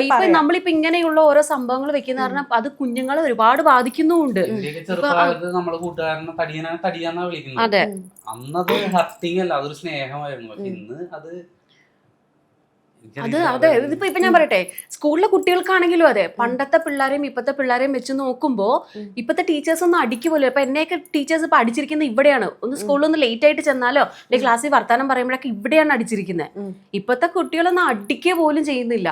ഇപ്പൊ നമ്മളിപ്പോ ഇങ്ങനെയുള്ള ഓരോ സംഭവങ്ങൾ വെക്കുന്ന കാരണം അത് കുഞ്ഞുങ്ങളെ ഒരുപാട് ബാധിക്കുന്നുമുണ്ട്. ചെറുപ്പകാലത്ത് നമ്മളെ കൂട്ടുകാരനെ തടിയാന്നാ വിളിക്കുന്നത്. അതെ, അന്നത് ഹർട്ടിങ് അല്ല, അതൊരു സ്നേഹമായിരുന്നു. പക്ഷെ ഇന്ന് അത് അതെ. ഇപ്പൊ ഞാൻ പറയട്ടെ, സ്കൂളിലെ കുട്ടികൾക്കാണെങ്കിലും അതെ, പണ്ടത്തെ പിള്ളേരെയും ഇപ്പത്തെ പിള്ളേരെയും വെച്ച് നോക്കുമ്പോ ഇപ്പത്തെ ടീച്ചേഴ്സ് ഒന്നും അടിക്ക് പോലും. ഇപ്പൊ എന്നെയൊക്കെ ടീച്ചേഴ്സ് ഇപ്പൊ അടിച്ചിരിക്കുന്നത് ഇവിടെയാണ്. ഒന്ന് സ്കൂളിൽ ഒന്ന് ലേറ്റ് ആയിട്ട് ചെന്നാലോ അല്ലെങ്കിൽ ക്ലാസ്സിൽ വർത്താനം പറയുമ്പോഴൊക്കെ ഇവിടെയാണ് അടിച്ചിരിക്കുന്നത്. ഇപ്പത്തെ കുട്ടികളൊന്നും അടിക്കുക പോലും ചെയ്യുന്നില്ല.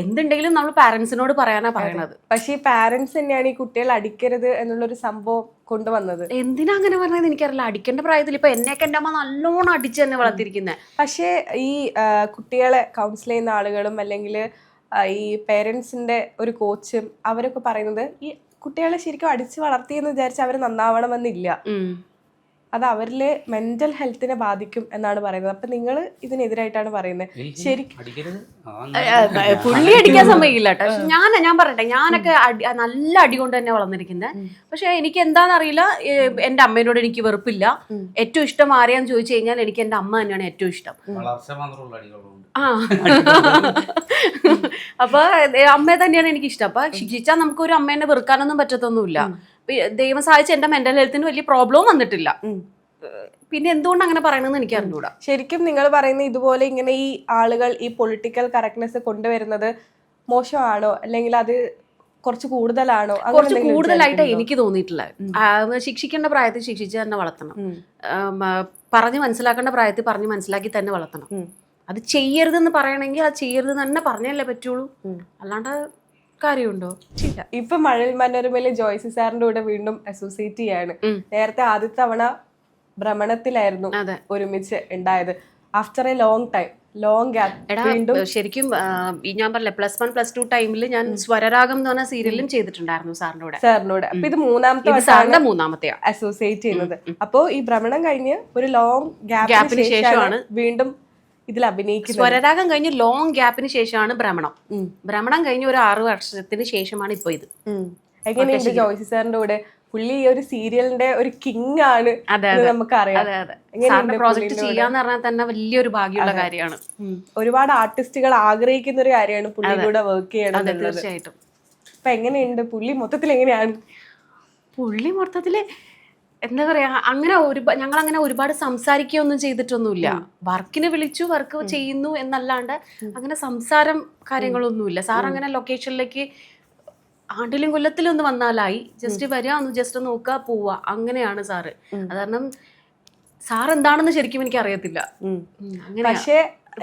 എന്തുണ്ടെങ്കിലും നമ്മൾ പാരന്റ്സിനോട് പറയാനാ പറയണത്. പക്ഷേ ഈ പാരന്റ്സ് തന്നെയാണ് ഈ കുട്ടികളെ അടിക്കരുത് എന്നുള്ളൊരു സംഭവം കൊണ്ടുവന്നത്. എന്തിനാ അങ്ങനെ പറഞ്ഞത് എനിക്കറിയില്ല. അടിക്കേണ്ട പ്രായത്തിൽ ഇപ്പൊ എന്നെയൊക്കെ എൻ്റെ അമ്മ നല്ലോണം അടിച്ച് തന്നെ വളർത്തിയിരിക്കുന്നത്. പക്ഷേ ഈ കുട്ടികളെ കൗൺസിൽ ചെയ്യുന്ന ആളുകളും അല്ലെങ്കിൽ ഈ പേരൻസിന്റെ ഒരു കോച്ചും അവരൊക്കെ പറയുന്നത് ഈ കുട്ടികളെ ശരിക്കും അടിച്ച് വളർത്തിയെന്ന് വിചാരിച്ച് അവർ നന്നാവണമെന്നില്ല. അത് അവരിലെ മെന്റൽ ഹെൽത്തിനെ ബാധിക്കും എന്നാണ് പറയുന്നത്. അപ്പൊ നിങ്ങൾ ഇതിനെതിരായിട്ടാണ് പറയുന്നത്. ശരിക്കും പുള്ളി അടിക്കാൻ സമയമില്ല കേട്ടോ. ഞാൻ പറയട്ടെ, ഞാനൊക്കെ നല്ല അടി കൊണ്ട് തന്നെ വളർന്നിരിക്കുന്നത്. പക്ഷെ എനിക്ക് എന്താണെന്നറിയില്ല, എന്റെ അമ്മേനോട് എനിക്ക് വെറുപ്പില്ല. ഏറ്റവും ഇഷ്ടം ആരെയാന്ന് ചോദിച്ചു കഴിഞ്ഞാൽ എനിക്ക് എന്റെ അമ്മ തന്നെയാണ് ഏറ്റവും ഇഷ്ടം. അപ്പൊ അമ്മയെ തന്നെയാണ് എനിക്ക് ഇഷ്ടം. അപ്പൊ ശിക്ഷിച്ചാൽ നമുക്ക് ഒരു അമ്മേനെ വെറുക്കാനൊന്നും പറ്റത്തൊന്നുമില്ല. ദൈവം സഹായിച്ച് എന്റെ മെന്റൽ ഹെൽത്തിന് വലിയ പ്രോബ്ലവും വന്നിട്ടില്ല. പിന്നെ എന്തുകൊണ്ട് അങ്ങനെ പറയണമെന്ന് എനിക്ക് അറിഞ്ഞൂടാ. ശരിക്കും നിങ്ങൾ പറയുന്ന ഇതുപോലെ ഇങ്ങനെ ഈ ആളുകൾ ഈ പൊളിറ്റിക്കൽ കറക്റ്റ്നെസ് കൊണ്ടുവരുന്നത് മോശമാണോ അല്ലെങ്കിൽ അത് കുറച്ച് കൂടുതലാണോ? കുറച്ച് കൂടുതലായിട്ട് എനിക്ക് തോന്നിയിട്ടില്ല. ശിക്ഷിക്കേണ്ട പ്രായത്തിൽ ശിക്ഷിച്ച് തന്നെ വളർത്തണം. പറഞ്ഞ് മനസ്സിലാക്കേണ്ട പ്രായത്തിൽ പറഞ്ഞ് മനസ്സിലാക്കി തന്നെ വളർത്തണം. അത് ചെയ്യരുതെന്ന് പറയണമെങ്കിൽ അത് ചെയ്യരുതെന്ന് തന്നെ പറഞ്ഞല്ലേ പറ്റുള്ളൂ. അല്ലാണ്ട് കാര്യമുണ്ടോ? ഇപ്പൊ മഴവിൽ മനോരമയിലെ ജോയ്സി സാറിന്റെ കൂടെ വീണ്ടും അസോസിയേറ്റ് ചെയ്യാണ്. നേരത്തെ ആദ്യത്തെ തവണ ഭ്രമണത്തിലായിരുന്നു ഒരുമിച്ച് ഉണ്ടായത്. ആഫ്റ്റർ എ ലോങ് ഗ്യാപ്പ് ശരിക്കും ഞാൻ പറഞ്ഞില്ല, +1 +2 ടൈമിൽ ഞാൻ സ്വരരാഗം എന്ന് പറഞ്ഞ സീരിയലും ചെയ്തിട്ടുണ്ടായിരുന്നു സാറിനോട്. അപ്പൊ ഇത് മൂന്നാമത്തെ അസോസിയേറ്റ് ചെയ്യുന്നത്. അപ്പൊ ഈ ഭ്രമണം കഴിഞ്ഞ് ഒരു ലോങ് ഗ്യാപ്പിന് ശേഷമാണ് വീണ്ടും ഇതിൽ അഭിനയിക്കുന്നത്. സ്വരരാഗം കഴിഞ്ഞ് ലോങ് ഗ്യാപ്പിന് ശേഷമാണ് ഭ്രമണം കഴിഞ്ഞ് ഒരു 6 വർഷത്തിന് ശേഷമാണ് ഇപ്പൊ ഇത്. എങ്ങനെയുണ്ട് ജോയ്സി സാറിന്റെ കൂടെ? പുള്ളി ഈ ഒരു സീരിയലിന്റെ ഒരു കിങ് ആണ്, നമുക്കറിയാം. പ്രോജക്ട് ചെയ്യാന്ന് പറഞ്ഞാൽ തന്നെ വലിയൊരു ഭാഗ്യമുള്ള കാര്യമാണ്. ഒരുപാട് ആർട്ടിസ്റ്റുകൾ ആഗ്രഹിക്കുന്ന ഒരു കാര്യമാണ് പുള്ളിയുടെ കൂടെ വർക്ക് ചെയ്യണം. തീർച്ചയായിട്ടും. അപ്പൊ എങ്ങനെയുണ്ട് പുള്ളി മൊത്തത്തിൽ? എങ്ങനെയാണ് പുള്ളി മൊത്തത്തില്? എന്താ പറയാ, അങ്ങനെ ഞങ്ങൾ അങ്ങനെ ഒരുപാട് സംസാരിക്കുകയൊന്നും ചെയ്തിട്ടൊന്നുമില്ല. വർക്കിന് വിളിച്ചു, വർക്ക് ചെയ്യുന്നു എന്നല്ലാണ്ട് അങ്ങനെ സംസാരം കാര്യങ്ങളൊന്നുമില്ല. സാർ അങ്ങനെ ലൊക്കേഷനിലേക്ക് ആണ്ടിലും കൊല്ലത്തിലും ഒന്ന് വന്നാലായി, ജസ്റ്റ് വരിക, ഒന്ന് ജസ്റ്റ് നോക്കുക, പോവുക, അങ്ങനെയാണ് സാറ്. അത് കാരണം സാർ എന്താണെന്ന് ശരിക്കും എനിക്ക് അറിയത്തില്ല. പക്ഷേ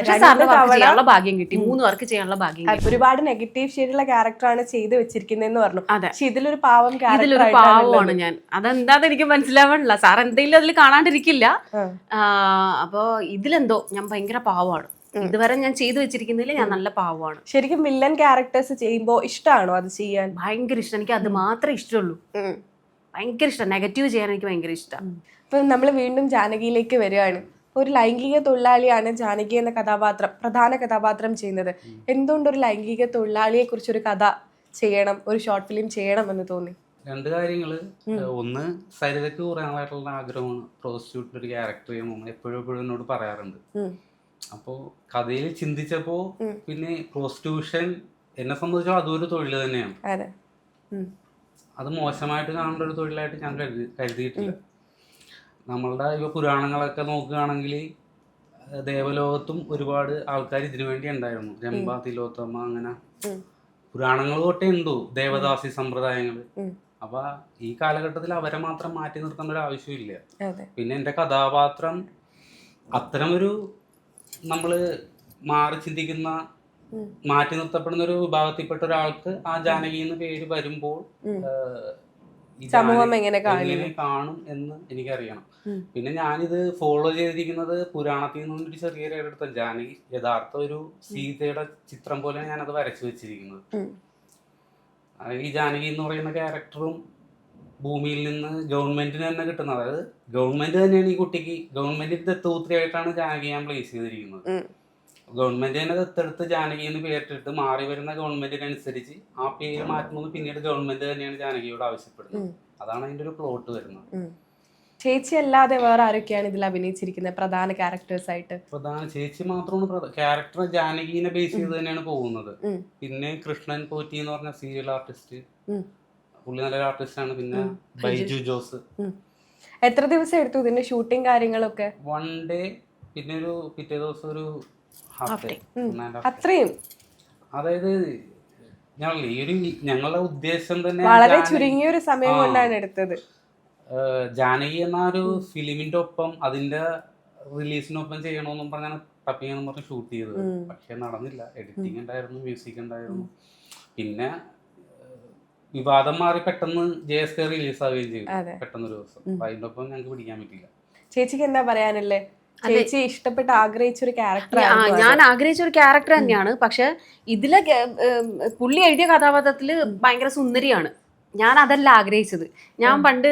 ചെയ്യാനുള്ള ഭാഗ്യം കിട്ടി, 3 വർക്ക് ചെയ്യാനുള്ള ഭാഗ്യം കിട്ടി. ഒരുപാട് നെഗറ്റീവ് ഷെയ്ഡുള്ള ക്യാരക്ടറാണ് ചെയ്ത് വെച്ചിരിക്കുന്നതെന്ന് പറഞ്ഞു. പക്ഷെ ഇതിലൊരു പാവമാണ് ഞാൻ. അതെന്താന്ന് എനിക്ക് മനസ്സിലാവണില്ല. സാർ എന്തെങ്കിലും അതിൽ കാണാണ്ടിരിക്കില്ല. അപ്പൊ ഇതിലെന്തോ ഞാൻ ഭയങ്കര പാവമാണ്. ഇതുവരെ ഞാൻ ചെയ്തു വെച്ചിരിക്കുന്നതിൽ ഞാൻ നല്ല പാവമാണ്. ശരിക്കും വില്ലൻ ക്യാരക്ടേഴ്സ് ചെയ്യുമ്പോ ഇഷ്ടമാണോ അത് ചെയ്യാൻ? ഭയങ്കര ഇഷ്ടം. എനിക്ക് അത് മാത്രമേ ഇഷ്ടമുള്ളൂ. ഭയങ്കര ഇഷ്ടം. നെഗറ്റീവ് ചെയ്യാൻ എനിക്ക് ഭയങ്കര ഇഷ്ടം. ഇപ്പൊ നമ്മൾ വീണ്ടും ജാനകിയിലേക്ക് വരികയാണ്. ഒരു ലൈംഗിക തൊഴിലാളിയാണ് ജാനകി എന്ന പ്രധാന കഥാപാത്രം ചെയ്യുന്നത്. എന്തുകൊണ്ട് ഒരു ലൈംഗിക തൊഴിലാളിയെ കുറിച്ച് ഒരു കഥ ചെയ്യണം, ഒരു ഷോർട്ട് ഫിലിം ചെയ്യണം എന്ന് തോന്നി? 2 കാര്യങ്ങള്. ഒന്ന്, സരിതയ്ക്ക് കുറയാനായിട്ടുള്ള ആഗ്രഹമാണ് പ്രോസ്റ്റിറ്റ്യൂട്ടിന്റെ ഒരു ക്യാരക്ടർ ചെയ്യുമ്പോൾ എപ്പോഴും എന്നോട് പറയാറുണ്ട്. അപ്പോ കഥയിൽ ചിന്തിച്ചപ്പോ പിന്നെ പ്രോസ്റ്റിറ്റ്യൂഷൻ എന്നെ സംബന്ധിച്ചാൽ അതൊരു തൊഴിൽ തന്നെയാണ്. അത് മോശമായിട്ട് കാണേണ്ട ഒരു തൊഴിലായിട്ട് ഞാൻ കരുതിയിട്ടില്ല. നമ്മളുടെ ഇപ്പൊ പുരാണങ്ങളൊക്കെ നോക്കുകയാണെങ്കിൽ ദേവലോകത്തും ഒരുപാട് ആൾക്കാർ ഇതിനു വേണ്ടി ഉണ്ടായിരുന്നു. രംഭ, തിലോത്തമ, അങ്ങനെ പുരാണങ്ങൾ തൊട്ടേ ഉണ്ടോ ദേവദാസി സമ്പ്രദായങ്ങൾ. അപ്പൊ ഈ കാലഘട്ടത്തിൽ അവരെ മാത്രം മാറ്റി നിർത്തേണ്ട ഒരു ആവശ്യമില്ല. പിന്നെ എന്റെ കഥാപാത്രം അത്തരമൊരു നമ്മള് മാറി ചിന്തിക്കുന്ന മാറ്റി നിർത്തപ്പെടുന്ന ഒരു വിഭാഗത്തിൽപ്പെട്ട ഒരാൾക്ക് ആ ജാനകി എന്ന് പേര് വരുമ്പോൾ ഈ സമൂഹം ജാനകി എങ്ങനെ എങ്ങനെ കാണും എന്ന് എനിക്കറിയണം. പിന്നെ ഞാനിത് ഫോളോ ചെയ്തിരിക്കുന്നത് പുരാണത്തിൽ നിന്നൊരു ചെറിയൊരു എടുത്ത ജാനകി യഥാർത്ഥ ഒരു സീതയുടെ ചിത്രം പോലെ ഞാനത് വരച്ചു വെച്ചിരിക്കുന്നത്. ഈ ജാനകി എന്ന് പറയുന്ന ക്യാരക്ടറും ഭൂമിയിൽ നിന്ന് ഗവൺമെന്റിന് തന്നെ കിട്ടുന്നത്, അതായത് ഗവൺമെന്റ് തന്നെയാണ് ഈ കുട്ടിക്ക് ഗവൺമെന്റിന്റെ ദത്തപുത്രിയായിട്ടാണ് ജാനകി ഞാൻ പ്ലേസ് ചെയ്തിരിക്കുന്നത്. ഗവൺമെന്റ് തന്നെ ദത്തെടുത്ത് ജാനകി എന്ന് പേരിട്ടിട്ട് മാറി വരുന്ന ഗവൺമെന്റിനനുസരിച്ച് ആ പേര് മാറ്റുന്നത് പിന്നീട് ഗവൺമെന്റ് തന്നെയാണ് ജാനകിയോട് ആവശ്യപ്പെടുന്നത്. അതാണ് അതിന്റെ ഒരു പ്ലോട്ട് വരുന്നത്. ചേച്ചി അല്ലാതെ വേറെ ആരൊക്കെയാണ് ഇതിൽ അഭിനയിച്ചിരിക്കുന്നത് പ്രധാന ക്യാരക്ടേഴ്സ് ആയിട്ട്? പ്രധാന ചേച്ചി മാത്രമാണ് ക്യാരക്ടർ, ജാനകീനെ ബേസ് ചെയ്ത് തന്നെയാണ് പോകുന്നത്. പിന്നെ കൃഷ്ണൻ പോറ്റി എന്ന് പറഞ്ഞ സീരിയൽ ആർട്ടിസ്റ്റ്, പുള്ളി നല്ലൊരു ആർട്ടിസ്റ്റ് ആണ്. പിന്നെ ബൈജു ജോസ്. എത്ര ദിവസം എടുത്തു ഇതിന്റെ ഷൂട്ടിംഗ് കാര്യങ്ങളൊക്കെ? 1 ഡേ, പിന്നെ ഒരു പിറ്റേ ദിവസം ഒരു ഹാഫ് ഡേ. അത്രയും? അതായത് ഞങ്ങളുടെ ഉദ്ദേശം തന്നെ വളരെ ചുരുങ്ങിയ ഒരു സമയം കൊണ്ടാണ് എടുത്തത്. ജാനകി എന്ന ഒരു ഫിലിമിന്റെ ഒപ്പം അതിന്റെ റിലീസിനൊപ്പം ചെയ്യണമെന്നും പറഞ്ഞാണ് ടപ്പിങ്ങെന്ന് പറഞ്ഞ് ഷൂട്ട് ചെയ്തത്. പക്ഷെ നടന്നില്ല. എഡിറ്റിംഗ് ഉണ്ടായിരുന്നു, മ്യൂസിക് ഉണ്ടായിരുന്നു. പിന്നെ വിവാദം മാറി പെട്ടെന്ന് JSK റിലീസ് ആവുകയും ചെയ്തു പെട്ടെന്നൊരു ദിവസം. അപ്പൊ അതിന്റെ ഒപ്പം ഞങ്ങൾക്ക് പിടിക്കാൻ പറ്റില്ല. ചേച്ചിക്ക് എന്താ പറയാനല്ലേ? ചേച്ചി ഇഷ്ടപ്പെട്ട് ആഗ്രഹിച്ച ഒരു ക്യാരക്ടർ? ഞാൻ ആഗ്രഹിച്ച ഒരു ക്യാരക്ടർ തന്നെയാണ്. പക്ഷെ ഇതിലെ പുള്ളി എഴുതിയ കഥാപാത്രത്തില് ഭയങ്കര സുന്ദരിയാണ്. ഞാൻ അതല്ല ആഗ്രഹിച്ചത്. ഞാൻ പണ്ട്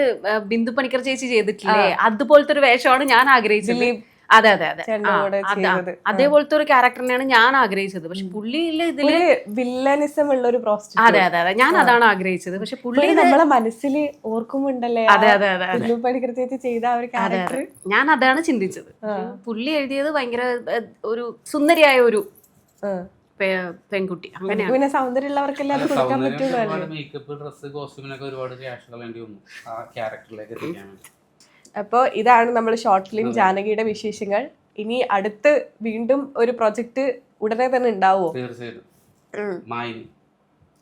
ബിന്ദു പണിക്കർ ചേച്ചി ചെയ്തിട്ടില്ലേ, അതുപോലത്തെ ഒരു വേഷമാണ് ഞാൻ ആഗ്രഹിച്ചത്. അതെ അതെ അതെ, അതേപോലത്തെ ഒരു ക്യാരക്ടറിനെയാണ് ഞാൻ ആഗ്രഹിച്ചത്. പക്ഷെ പുള്ളിയില് ഇതില് വില്ലനിസം ഉള്ള ഒരു പ്രോസ്റ്റിറ്റ്യൂട്ട്. അതെ അതെ അതെ, ഞാൻ അതാണ് ആഗ്രഹിച്ചത്. പക്ഷെ പുള്ളി നമ്മളെ മനസ്സിൽ ഓർക്കുമുണ്ടല്ലേ അതെ അതെ അതെ ബിന്ദു പണിക്കർ ചേച്ചി ചെയ്ത ആ ഒരു ക്യാരക്ടർ. ഞാൻ അതാണ് ചിന്തിച്ചത്. പുള്ളി എഴുതിയത് ഭയങ്കര ഒരു സുന്ദരിയായ ഒരു പെൺകുട്ടി. അങ്ങനെയാണ്. പിന്നെ സൗന്ദര്യമുള്ളവർക്കെല്ലാം അത് കൊടുക്കാൻ പറ്റുള്ളൂ. മേക്കപ്പ്, ഡ്രസ്, കോസ്റ്റ്യൂമിനൊക്കെ ഒരുപാട് ക്യാഷ് കളയേണ്ടി വന്നു ആ ക്യാരക്ടറിലേക്ക് എത്തിക്കാൻ വേണ്ടി. അപ്പോൾ ഇതാണ് നമ്മൾ ഷോർട്ട് ഫിലിം ജാനകിയുടെ വിശേഷങ്ങൾ. ഇനി അടുത്ത് വീണ്ടും ഒരു പ്രൊജക്ട് ഉടനെ തന്നെ ഉണ്ടാവുമോ? തീർച്ചയായിട്ടും. മായിനി.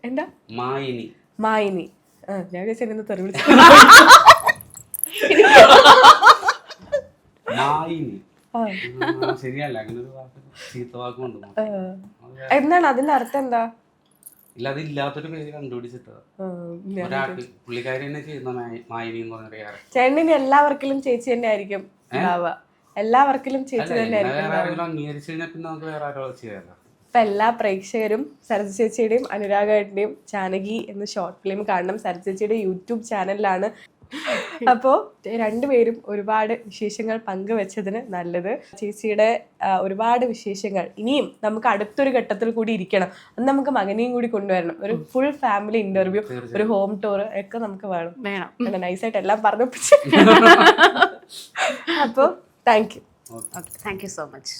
എന്താ മായിനി? മായിനി. ഞാൻ വിളിച്ചു തെറി വിളിച്ചു. മായിനി ശരിയല്ല, അങ്ങനെ ഒരു വാക്ക്, ചീത്ത വാക്കുണ്ട്. എന്താണ് അതിന്റെ അർത്ഥം? എന്താ? ഇല്ല, അതില്ലാത്തൊരു പേര് കണ്ടുപിടിച്ചിട്ടതാ. ഒരാൾക്ക് പുള്ളിക്കാരി തന്നെ ചെയ്യുന്ന മായിനി എന്ന് പറഞ്ഞ ക്യാരക്ടർ. ചേട്ടന് എല്ലാ വർക്കിലും ചേച്ചി തന്നെ ആയിരിക്കും ഉണ്ടാവുക? എല്ലാ വർക്കിലും ചേച്ചി തന്നെ ആയിരിക്കും. അംഗീകരിച്ചു കഴിഞ്ഞാൽ പിന്നെ നമുക്ക് വേറെ ആരോ ചെയ്യാമല്ലോ. ഇപ്പൊ എല്ലാ പ്രേക്ഷകരും സരസ ചേച്ചിയുടെയും അനുരാഗേട്ടന്റെയും ജാനകി എന്ന ഷോർട്ട് ഫിലിം കാണണം. സരസ ചേച്ചിയുടെ യൂട്യൂബ് ചാനലിലാണ്. അപ്പോൾ രണ്ടുപേരും ഒരുപാട് വിശേഷങ്ങൾ പങ്കുവെച്ചതിന് നല്ലത്. ചേച്ചിയുടെ ഒരുപാട് വിശേഷങ്ങൾ ഇനിയും നമുക്ക് അടുത്തൊരു ഘട്ടത്തിൽ കൂടി ഇരിക്കണം. അന്ന് നമുക്ക് മകനെയും കൂടി കൊണ്ടുവരണം. ഒരു ഫുൾ ഫാമിലി ഇന്റർവ്യൂ, ഒരു ഹോം ടൂർ ഒക്കെ നമുക്ക് വേണം. നൈസായിട്ട് എല്ലാം പറഞ്ഞു. അപ്പോൾ thank you. Thank you so much.